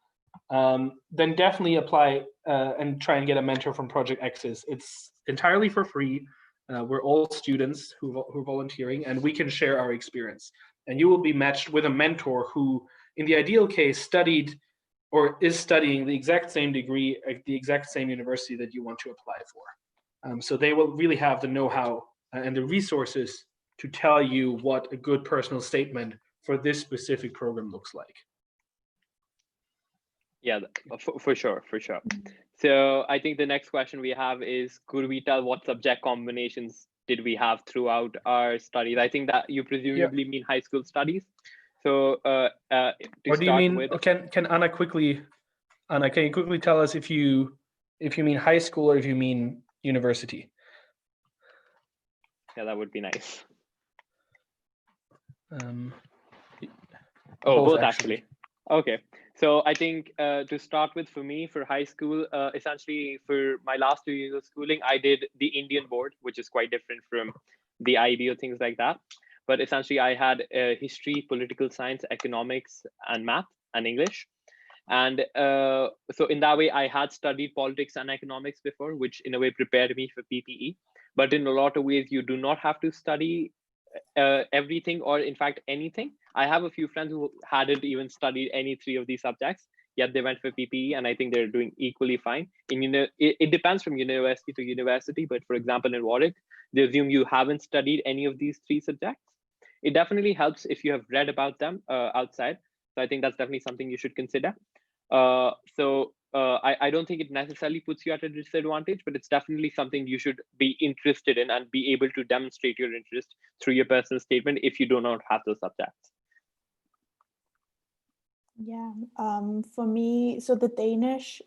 Speaker 1: then definitely apply and try and get a mentor from Project Access. It's entirely for free. We're all students who are volunteering, and we can share our experience. And you will be matched with a mentor who, in the ideal case, studied or is studying the exact same degree at the exact same university that you want to apply for. So they will really have the know-how and the resources to tell you what a good personal statement for this specific program looks like.
Speaker 2: Yeah, for sure. So I think the next question we have is, could we tell what subject combinations did we have throughout our studies? I think that you presumably mean high school studies. So
Speaker 1: or do you mean, can Anna can you quickly tell us if you mean high school or if you mean university?
Speaker 2: Yeah, that would be nice.
Speaker 1: Both
Speaker 2: actually. Okay, so I think to start with, for me, for high school, essentially for my last 2 years of schooling, I did the Indian board, which is quite different from the IB or things like that. But essentially I had history, political science, economics, and math and English. And so in that way, I had studied politics and economics before, which in a way prepared me for PPE. But in a lot of ways, you do not have to study everything, or in fact anything. I have a few friends who hadn't even studied any 3 of these subjects, yet they went for PPE, and I think they're doing equally fine. It depends from university to university, but for example, in Warwick, they assume you haven't studied any of these 3 subjects. It definitely helps if you have read about them outside. So I think that's definitely something you should consider. I don't think it necessarily puts you at a disadvantage, but it's definitely something you should be interested in and be able to demonstrate your interest through your personal statement if you do not have those subjects.
Speaker 3: Yeah, for me, so the Danish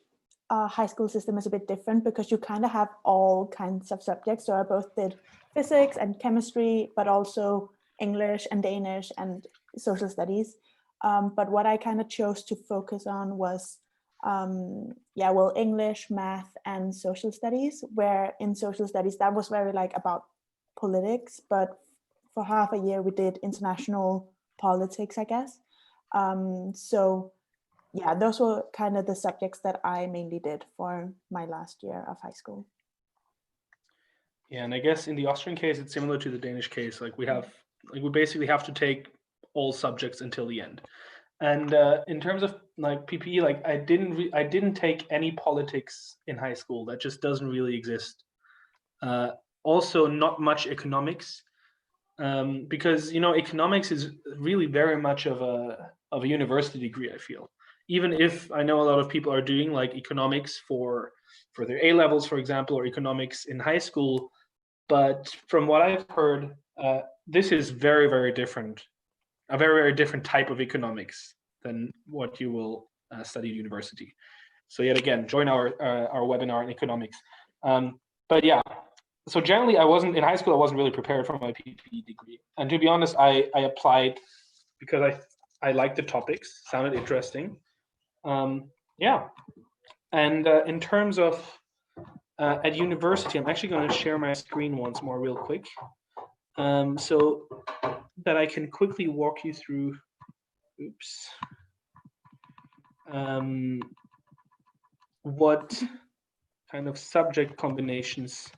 Speaker 3: high school system is a bit different because you kind of have all kinds of subjects. So I both did physics and chemistry, but also English and Danish and social studies. But what I kind of chose to focus on was English, math, and social studies, where in social studies, that was very like about politics, but for half a year we did international politics, I guess. Those were kind of the subjects that I mainly did for my last year of high school.
Speaker 1: Yeah, and I guess in the Austrian case, it's similar to the Danish case. Like we basically have to take all subjects until the end. And in terms of like PPE, like I didn't take any politics in high school. That just doesn't really exist. Also, not much economics, because economics is really very much of a university degree. I feel, even if I know a lot of people are doing like economics for their A levels, for example, or economics in high school, but from what I've heard, this is very, very different. A very, very different type of economics than what you will study at university. So yet again, join our webinar in economics. But yeah, so generally in high school, I wasn't really prepared for my PPE degree. And to be honest, I applied because I liked the topics, sounded interesting. And in terms of at university, I'm actually going to share my screen once more real quick. So that I can quickly walk you through, what kind of subject combinations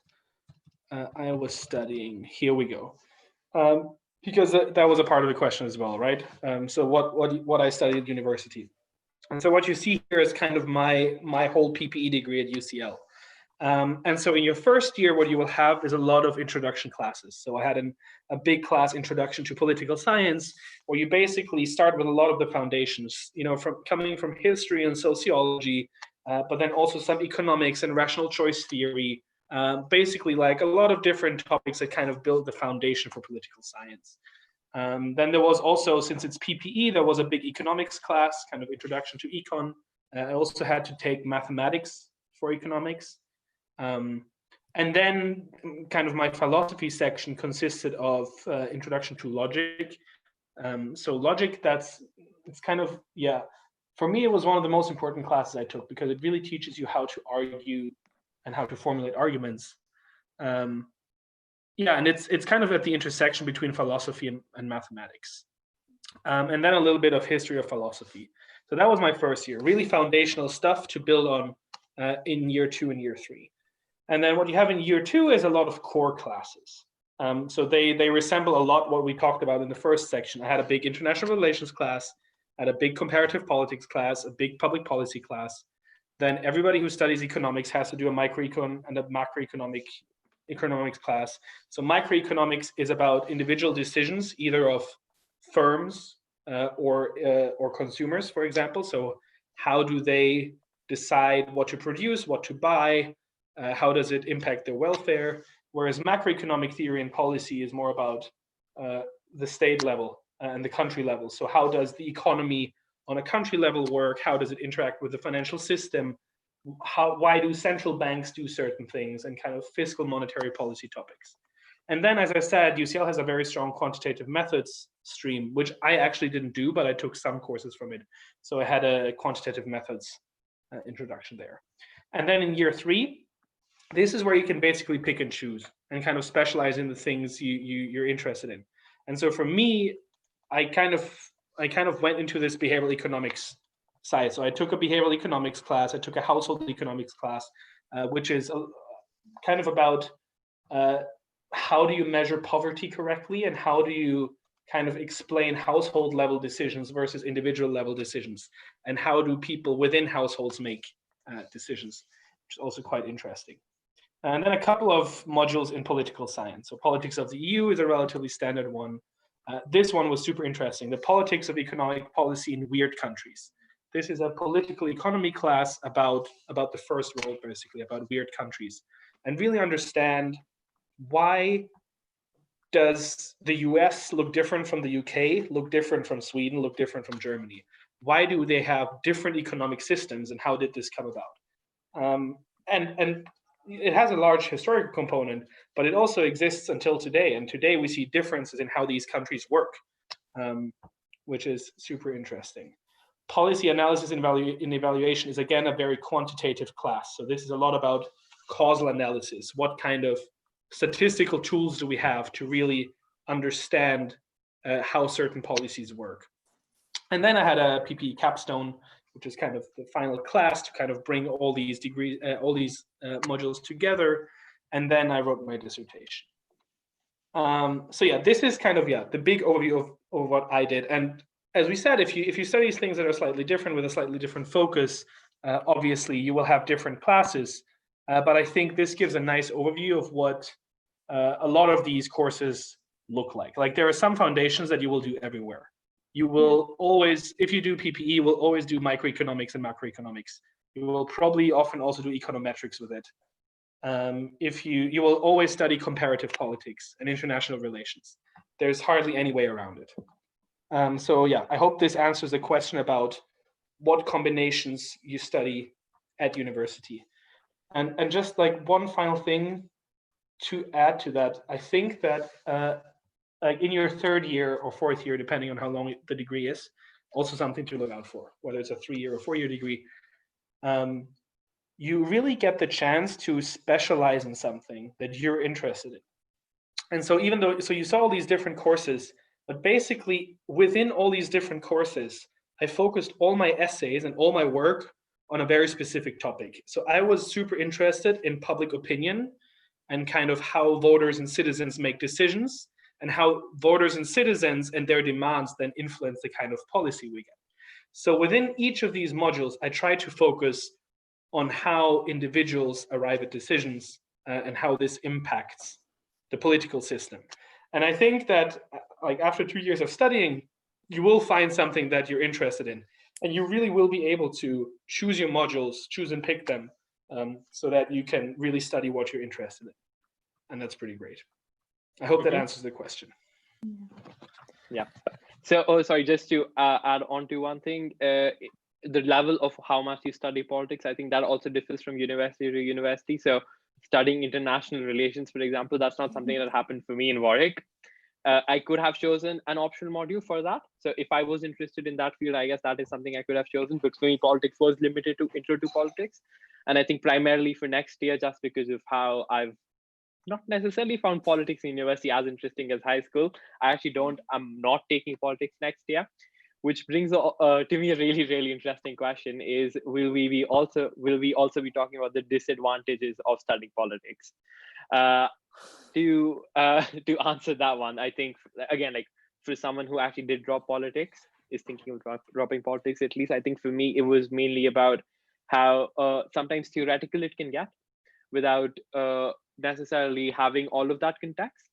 Speaker 1: I was studying. Here we go. Because that was a part of the question as well, right? So what I studied at university. And so what you see here is kind of my whole PPE degree at UCL. And so in your first year, what you will have is a lot of introduction classes. So I had a big class, Introduction to Political Science, where you basically start with a lot of the foundations, from coming from history and sociology, but then also some economics and rational choice theory, basically like a lot of different topics that kind of build the foundation for political science. Then there was also, since it's PPE, there was a big economics class, kind of introduction to econ. I also had to take mathematics for economics. And then kind of my philosophy section consisted of introduction to logic. So logic, it's kind of, yeah, for me, it was one of the most important classes I took because it really teaches you how to argue and how to formulate arguments. Yeah, and it's kind of at the intersection between philosophy and mathematics. And then a little bit of history of philosophy. So that was my first year, really foundational stuff to build on in year 2 and year 3. And then what you have in year 2 is a lot of core classes. So they resemble a lot what we talked about in the first section. I had a big international relations class, I had a big comparative politics class, a big public policy class. Then everybody who studies economics has to do a microecon and a macroeconomic economics class. So microeconomics is about individual decisions, either of firms or consumers, for example. So how do they decide what to produce, what to buy? How does it impact their welfare? Whereas macroeconomic theory and policy is more about the state level and the country level. So how does the economy on a country level work? How does it interact with the financial system? Why do central banks do certain things, and kind of fiscal monetary policy topics. And then, as I said, UCL has a very strong quantitative methods stream, which I actually didn't do, but I took some courses from it. So I had a quantitative methods introduction there. And then in year 3, this is where you can basically pick and choose and kind of specialize in the things you're interested in. And so for me, I kind of went into this behavioral economics side. So I took a behavioral economics class, I took a household economics class, which is kind of about how do you measure poverty correctly, and how do you kind of explain household level decisions versus individual level decisions, and how do people within households make decisions, which is also quite interesting. And then a couple of modules in political science. So politics of the EU is a relatively standard one. This one was super interesting, the politics of economic policy in weird countries. This is a political economy class about the first world, basically, about weird countries, and really understand why does the US look different from the UK, look different from Sweden, look different from Germany? Why do they have different economic systems, and how did this come about? And it has a large historical component, but it also exists until today. And today we see differences in how these countries work, which is super interesting. Policy analysis in evaluation is, again, a very quantitative class. So this is a lot about causal analysis. What kind of statistical tools do we have to really understand how certain policies work? And then I had a PPE capstone, which is kind of the final class to kind of bring all these degrees, modules together. And then I wrote my dissertation. So yeah, this is kind of, the big overview of what I did. And as we said, if you study things that are slightly different with a slightly different focus, obviously you will have different classes. But I think this gives a nice overview of what a lot of these courses look like. Like, there are some foundations that you will do everywhere. You will always, if you do PPE, you will always do microeconomics and macroeconomics. You will probably often also do econometrics with it. If you will always study comparative politics and international relations. There's hardly any way around it. So yeah, I hope this answers the question about what combinations you study at university. And just like one final thing to add to that, I think that like in your 3rd year or 4th year, depending on how long the degree is, also something to look out for, whether it's a 3-year or 4-year degree, you really get the chance to specialize in something that you're interested in. And so so you saw all these different courses, but basically within all these different courses, I focused all my essays and all my work on a very specific topic. So I was super interested in public opinion and kind of how voters and citizens make decisions, and how voters and citizens and their demands then influence the kind of policy we get. So within each of these modules, I try to focus on how individuals arrive at decisions and how this impacts the political system. And I think that like after 2 years of studying, you will find something that you're interested in, and you really will be able to choose your modules, choose and pick them, so that you can really study what you're interested in. And that's pretty great. I hope that answers the question.
Speaker 2: Yeah. So, sorry, just to add on to one thing, the level of how much you study politics, I think that also differs from university to university. So studying international relations, for example, that's not something that happened for me in Warwick. I could have chosen an optional module for that. So if I was interested in that field, I guess that is something I could have chosen. But for me, politics was limited to intro to politics. And I think primarily for next year, just because of how I've not necessarily found politics in university as interesting as high school, I'm not taking politics next year, which brings to me a really interesting question is, will we also be talking about the disadvantages of studying politics? To answer that one, I think, again, like for someone who actually did drop politics, is thinking of dropping politics, at least I think for me, it was mainly about how sometimes theoretical it can get without necessarily having all of that context.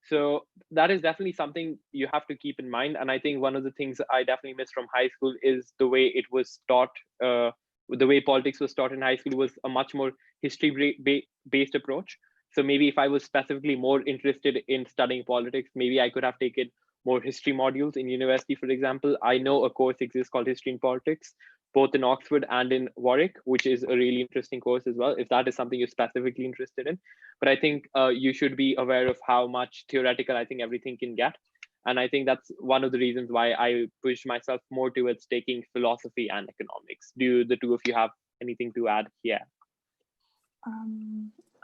Speaker 2: So that is definitely something you have to keep in mind. And I think one of the things I definitely miss from high school is the way it was taught, the way politics was taught in high school was a much more history-based approach. So maybe if I was specifically more interested in studying politics, maybe I could have taken more history modules in university, for example. I know a course exists called History and Politics, both in Oxford and in Warwick, which is a really interesting course as well, if that is something you're specifically interested in. But I think you should be aware of how much theoretical I think everything can get. And I think that's one of the reasons why I push myself more towards taking philosophy and economics. Do the two of you have anything to add here?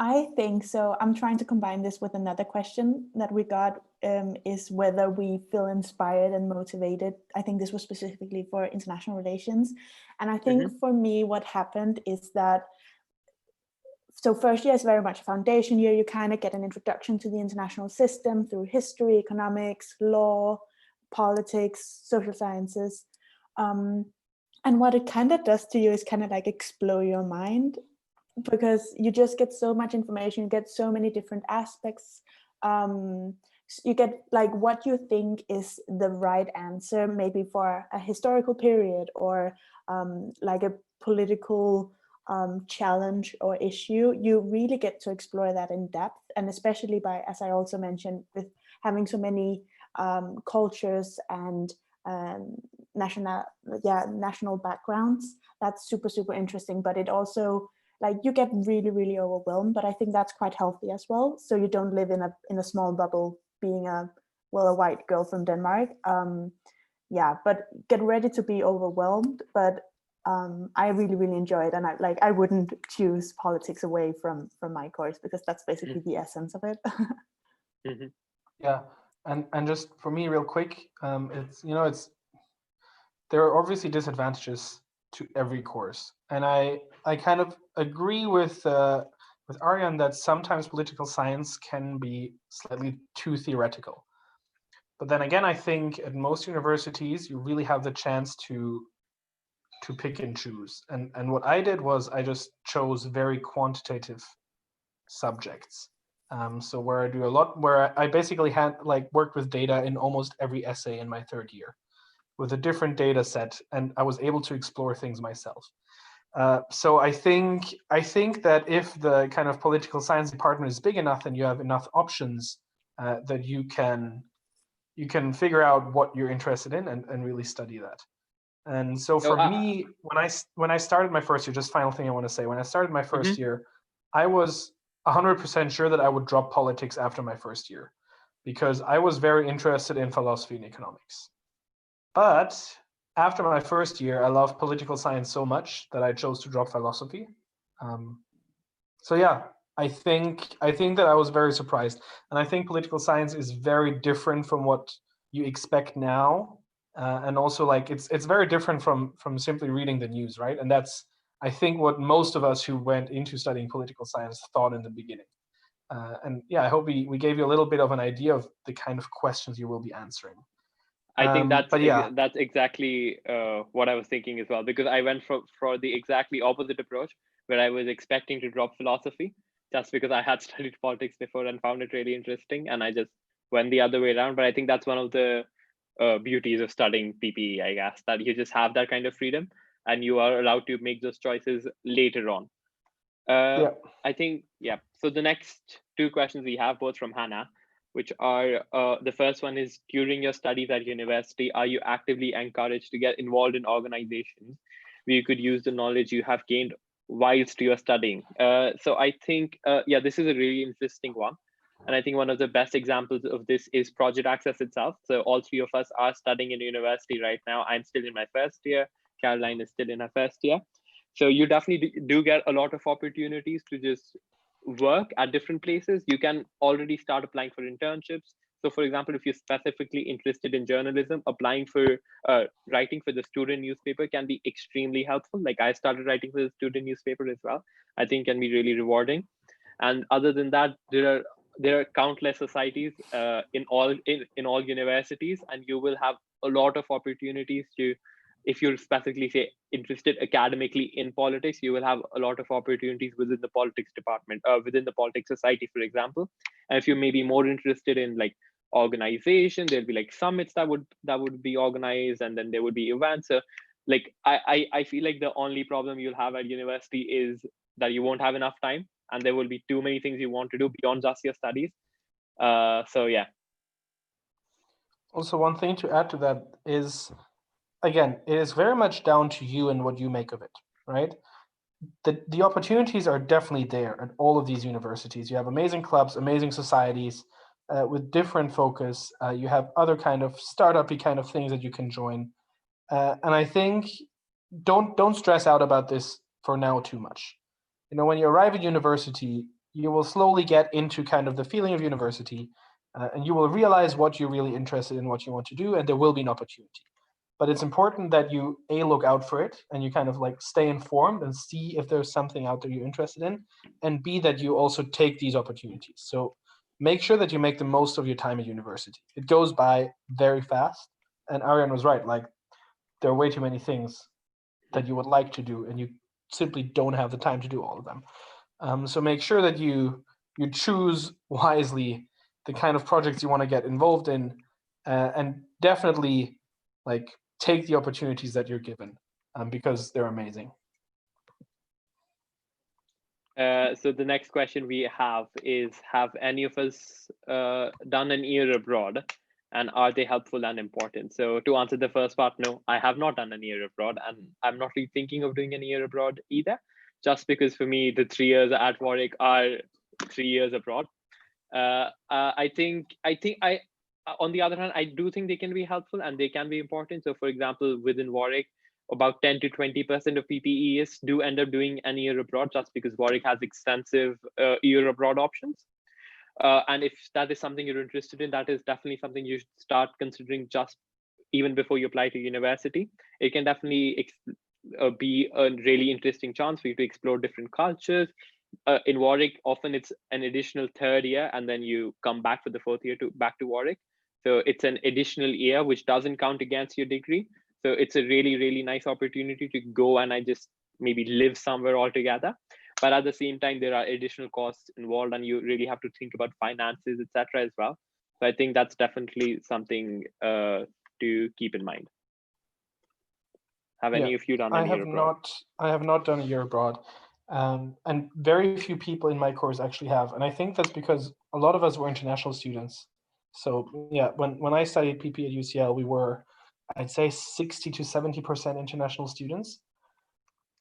Speaker 3: I think so. I'm trying to combine this with another question that we got, is whether we feel inspired and motivated. I think this was specifically for international relations. And I think for me, what happened is that, so first year is very much a foundation year. You kind of get an introduction to the international system through history, economics, law, politics, social sciences. And what it kind of does to you is kind of like explore your mind, because you just get so much information, you get so many different aspects. You get like what you think is the right answer, maybe for a historical period or like a political challenge or issue. You really get to explore that in depth, and especially by, as I also mentioned, with having so many cultures and national backgrounds. That's super interesting, but it also, like, you get really overwhelmed, but I think that's quite healthy as well. So you don't live in a small bubble, being a white girl from Denmark. But get ready to be overwhelmed. But I really enjoy it, and I wouldn't choose politics away from my course, because that's basically the essence of it.
Speaker 1: Yeah, and just for me, real quick, there are obviously disadvantages to every course, and I kind of agree with Arjan that sometimes political science can be slightly too theoretical. But then again, I think at most universities you really have the chance to pick and choose. And what I did was I just chose very quantitative subjects. So where I basically had worked with data in almost every essay in my third year, with a different data set, and I was able to explore things myself. So I think that if the kind of political science department is big enough and you have enough options, that you can figure out what you're interested in and really study that. And so for me, when I started my first year, just final thing I want to say, when I started my first year, I was 100% sure that I would drop politics after my first year, because I was very interested in philosophy and economics. But after my first year, I loved political science so much that I chose to drop philosophy. So yeah, I think that I was very surprised, and I think political science is very different from what you expect now, and also it's very different from simply reading the news, right? And that's, I think, what most of us who went into studying political science thought in the beginning. And yeah, I hope we gave you a little bit of an idea of the kind of questions you will be answering.
Speaker 2: I think
Speaker 1: but yeah,
Speaker 2: that's exactly what I was thinking as well, because I went for the exactly opposite approach, where I was expecting to drop philosophy just because I had studied politics before and found it really interesting, and I just went the other way around. But I think that's one of the beauties of studying PPE, I guess, that you just have that kind of freedom and you are allowed to make those choices later on.
Speaker 1: yeah.
Speaker 2: I think, yeah. So the next two questions we have, both from Hannah, which are the first one is, during your studies at university, are you actively encouraged to get involved in organizations where you could use the knowledge you have gained whilst you're studying? So I think, yeah, this is a really interesting one. And I think one of the best examples of this is Project Access itself. So all three of us are studying in university right now. I'm still in my first year. Caroline is still in her first year. So you definitely do get a lot of opportunities to just work at different places. You can already start applying for internships. So for example, if you're specifically interested in journalism, applying for writing for the student newspaper can be extremely helpful. Like I started writing for the student newspaper as well. I think can be really rewarding. And other than that, there are countless societies in all universities, and you will have a lot of opportunities to, if you're specifically say interested academically in politics, you will have a lot of opportunities within the politics department, within the politics society, for example. And if you may be more interested in like organization, there'll be like summits that would be organized, and then there would be events. So like I feel like the only problem you'll have at university is that you won't have enough time, and there will be too many things you want to do beyond just your studies. So yeah.
Speaker 1: Also, one thing to add to that is, again, it is very much down to you and what you make of it, right? The opportunities are definitely there at all of these universities. You have amazing clubs, amazing societies with different focus. You have other kind of startup-y kind of things that you can join. And I think don't stress out about this for now too much. You know, when you arrive at university, you will slowly get into kind of the feeling of university, and you will realize what you're really interested in, what you want to do, and there will be an opportunity. But it's important that you look out for it, and you kind of like stay informed and see if there's something out there you're interested in, and B, that you also take these opportunities. So make sure that you make the most of your time at university. It goes by very fast, and Arian was right. Like, there are way too many things that you would like to do, and you simply don't have the time to do all of them. So make sure that you choose wisely the kind of projects you want to get involved in, and definitely like take the opportunities that you're given, because they're amazing.
Speaker 2: So the next question we have is, have any of us done an year abroad, and are they helpful and important? So to answer the first part, no, I have not done a year abroad, and I'm not really thinking of doing a year abroad either, just because for me, the 3 years at Warwick are 3 years abroad. I think on the other hand, I do think they can be helpful and they can be important. So for example, within Warwick, about 10 to 20% of PPEs do end up doing an year abroad, just because Warwick has extensive year abroad options. And if that is something you're interested in, that is definitely something you should start considering just even before you apply to university. It can definitely be a really interesting chance for you to explore different cultures. In Warwick, often it's an additional third year, and then you come back for the fourth year back to Warwick. So it's an additional year which doesn't count against your degree. So it's a really, really nice opportunity to go and I just maybe live somewhere altogether. But at the same time, there are additional costs involved, and you really have to think about finances, etc. as well. So I think that's definitely something to keep in mind. Have any of you done a year abroad?
Speaker 1: I have not done a year abroad. And very few people in my course actually have. And I think that's because a lot of us were international students. So yeah, when I studied PP at UCL, we were, I'd say 60 to 70% international students.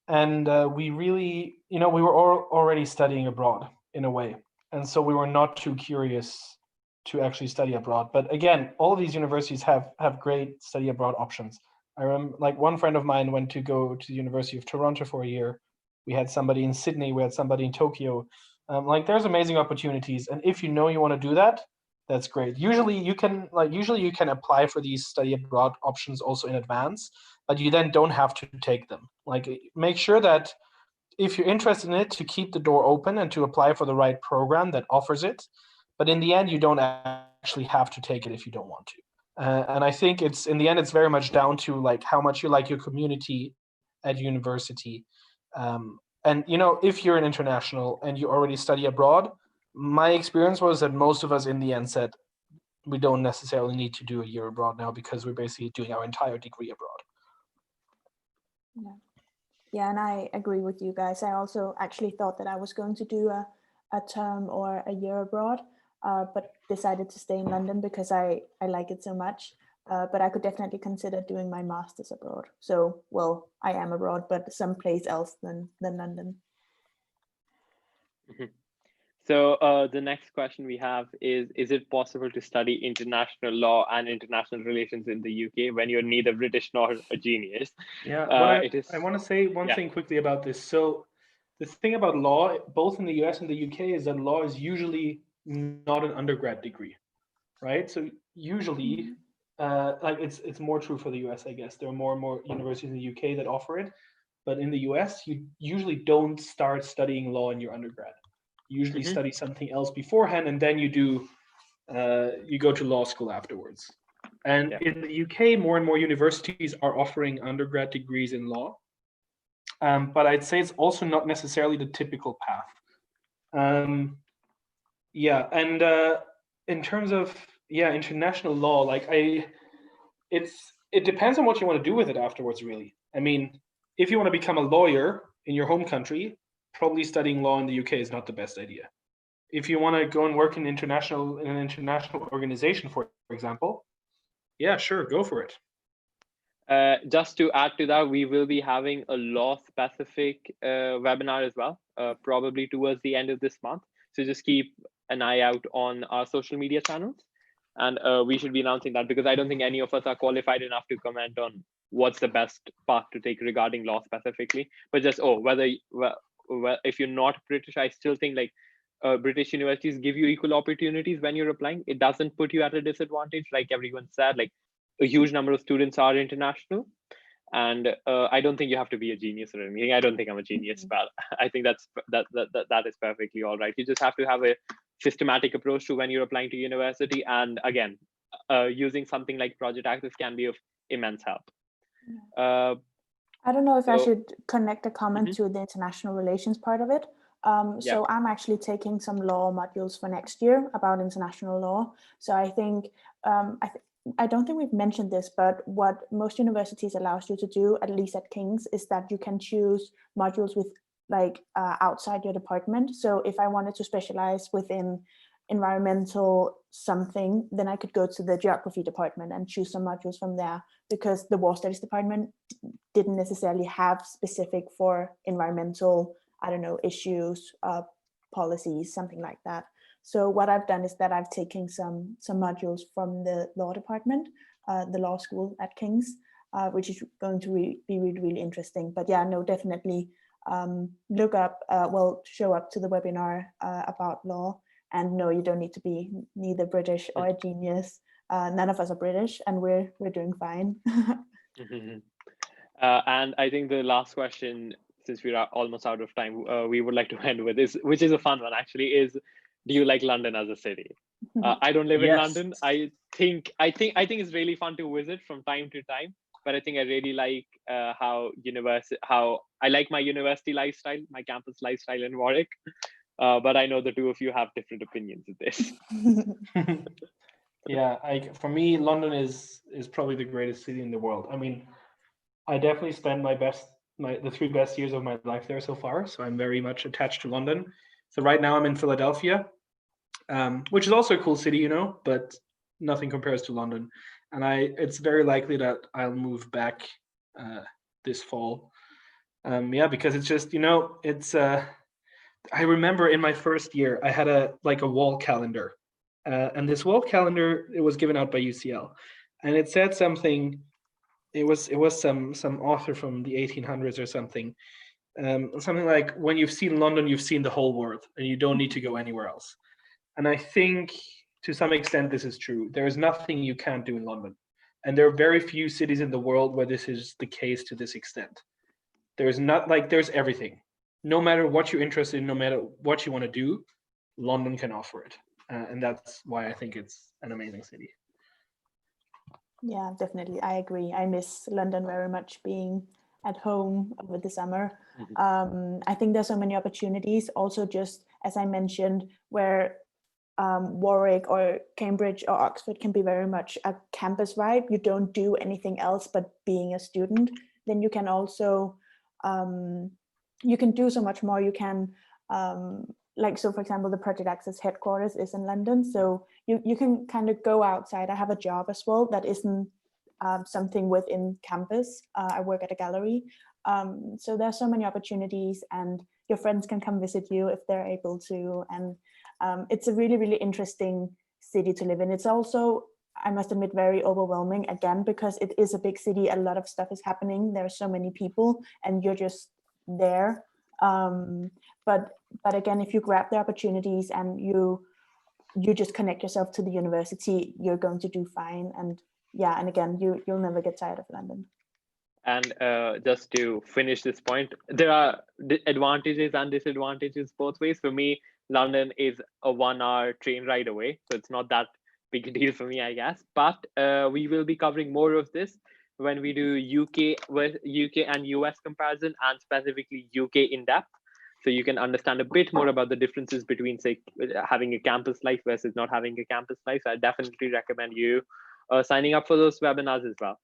Speaker 1: And we really, we were already studying abroad in a way. And so we were not too curious to actually study abroad. But again, all of these universities have great study abroad options. I remember, like, one friend of mine went to go to the University of Toronto for a year. We had somebody in Sydney, we had somebody in Tokyo. Like, there's amazing opportunities. And if you know you want to do that, that's great. Usually you can apply for these study abroad options also in advance, but you then don't have to take them. Like, make sure that if you're interested in it, to keep the door open and to apply for the right program that offers it. But in the end, you don't actually have to take it if you don't want to. And I think it's in the end, it's very much down to like how much you like your community at university. And you know, if you're an international and you already study abroad, my experience was that most of us in the end said we don't necessarily need to do a year abroad now because we're basically doing our entire degree abroad.
Speaker 3: Yeah. Yeah, and I agree with you guys. I also actually thought that I was going to do a term or a year abroad, but decided to stay in London because I like it so much. But I could definitely consider doing my master's abroad. So, well, I am abroad, but someplace else than London.
Speaker 2: Mhm. So the next question we have is it possible to study international law and international relations in the UK when you're neither British nor a genius?
Speaker 1: Yeah,
Speaker 2: It is.
Speaker 1: I want to say one
Speaker 2: Yeah.
Speaker 1: thing quickly about this. So the thing about law, both in the US and the UK, is that law is usually not an undergrad degree, right? So usually, like it's more true for the US, I guess. There are more and more universities in the UK that offer it, but in the US, you usually don't start studying law in your undergrad. You usually
Speaker 2: Mhm.
Speaker 1: study something else beforehand, and then you go to law school afterwards. And
Speaker 2: Yeah.
Speaker 1: in the UK, more and more universities are offering undergrad degrees in law. But I'd say it's also not necessarily the typical path. Yeah, and in terms of international law, like it depends on what you want to do with it afterwards, really. I mean, if you want to become a lawyer in your home country, probably studying law in the UK is not the best idea. If you want to go and work in an international organization, for example, yeah, sure, go for it.
Speaker 2: Just to add to that, we will be having a law-specific webinar as well, probably towards the end of this month. So just keep an eye out on our social media channels, and we should be announcing that because I don't think any of us are qualified enough to comment on what's the best path to take regarding law specifically. But just if you're not British, I still think like British universities give you equal opportunities when you're applying. It doesn't put you at a disadvantage, like everyone said. Like a huge number of students are international, and I don't think you have to be a genius or anything. I don't think I'm a genius, but I think that is perfectly all right. You just have to have a systematic approach to when you're applying to university, and again, using something like Project Access can be of immense help.
Speaker 3: I don't know if I
Speaker 2: So-
Speaker 3: should connect a comment to the international relations part of it. So I'm actually taking some law modules for next year about international law. So I think I don't think we've mentioned this, but what most universities allows you to do, at least at King's, is that you can choose modules with like outside your department. So if I wanted to specialize within environmental something, then I could go to the geography department and choose some modules from there, because the war studies department didn't necessarily have specific for environmental, I don't know, issues, policies, something like that. So what I've done is that I've taken some modules from the law department, the law school at King's, which is going to be really, really interesting. But yeah, no, definitely look up, show up to the webinar about law. And no, you don't need to be neither British or a genius. None of us are British, and we're doing fine.
Speaker 2: And I think the last question, since we are almost out of time, we would like to end with is, which is a fun one actually, is do you like London as a city? I don't live in London. I think it's really fun to visit from time to time, but I think I really like how I like my university lifestyle, my campus lifestyle in Warwick. But I know the two of you have different opinions of this.
Speaker 1: Yeah, for me, London is probably the greatest city in the world. I mean, I definitely spent the 3 best years of my life there so far, so I'm very much attached to London. So right now I'm in Philadelphia, which is also a cool city, you know, but nothing compares to London. And it's very likely that I'll move back this fall. Because it's just, you know, it's I remember in my first year I had a wall calendar, and this wall calendar, it was given out by UCL, and it said something. It was some author from the 1800s or something, something like, when you've seen London, you've seen the whole world, and you don't need to go anywhere else. And I think to some extent this is true. There is nothing you can't do in London, and there are very few cities in the world where this is the case to this extent. There's everything. No matter what you're interested in, no matter what you want to do, London can offer it, and that's why I think it's an amazing city.
Speaker 3: Yeah, definitely. I agree. I miss London very much, being at home over the summer. I think there's so many opportunities. Also, just as I mentioned, where Warwick or Cambridge or Oxford can be very much a campus vibe. You don't do anything else but being a student. Then you can also you can do so much more. You can like, so for example, the Project Access headquarters is in London, so you can kind of go outside. I have a job as well that isn't something within campus. I work at a gallery, so there's so many opportunities, and your friends can come visit you if they're able to. And it's a really, really interesting city to live in. It's also, I must admit, very overwhelming, again, because it is a big city. A lot of stuff is happening. There are so many people and you're just there. But again, if you grab the opportunities and you just connect yourself to the university, you're going to do fine. And yeah, and again, you'll never get tired of London.
Speaker 2: And just to finish this point, there are advantages and disadvantages both ways. For me, London is a 1-hour train ride away, so it's not that big a deal for me, I guess. But we will be covering more of this when we do UK and US comparison, and specifically UK in depth, so you can understand a bit more about the differences between, say, having a campus life versus not having a campus life. So I definitely recommend you signing up for those webinars as well.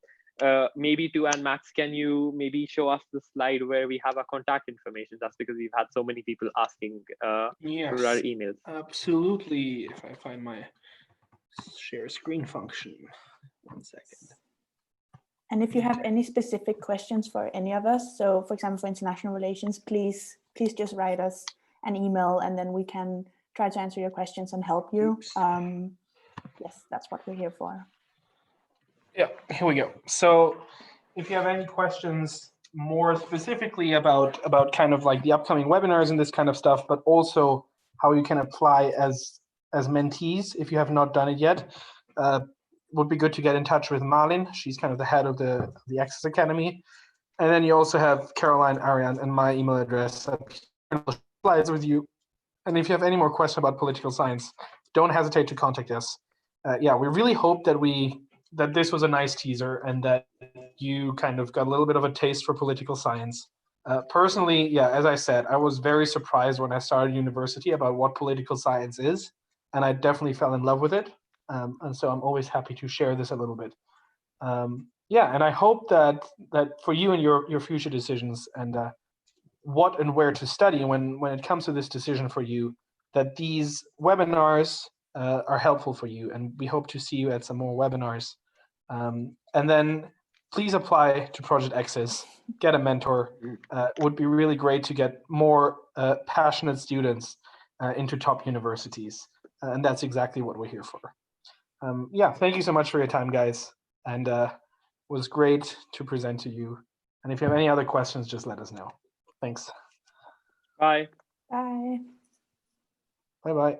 Speaker 2: Maybe Tu and Max, can you maybe show us the slide where we have our contact information? That's because we've had so many people asking
Speaker 1: Yes,
Speaker 2: through our emails.
Speaker 1: absolutely. If I find my share screen function, 1 second.
Speaker 3: And if you have any specific questions for any of us, so for example, for international relations, please just write us an email, and then we can try to answer your questions and help you. Yes, that's what we're here for.
Speaker 1: Yeah, here we go. So if you have any questions more specifically about kind of like the upcoming webinars and this kind of stuff, but also how you can apply as mentees if you have not done it yet, would be good to get in touch with Malin. She's kind of the head of the Access Academy. And then you also have Caroline, Ariane, and my email address. Slides with you. And if you have any more questions about political science, don't hesitate to contact us. Yeah, we really hope that this was a nice teaser and that you kind of got a little bit of a taste for political science. Personally, yeah, as I said, I was very surprised when I started university about what political science is, and I definitely fell in love with it. And so I'm always happy to share this a little bit. Yeah, and I hope that for you and your future decisions and what and where to study when it comes to this decision for you, that these webinars are helpful for you, and we hope to see you at some more webinars. And then please apply to Project Access, get a mentor. Would be really great to get more passionate students into top universities, and that's exactly what we're here for. Yeah, thank you so much for your time, guys, and it was great to present to you. And if you have any other questions, just let us know. Thanks.
Speaker 2: Bye.
Speaker 3: Bye.
Speaker 1: Bye-bye.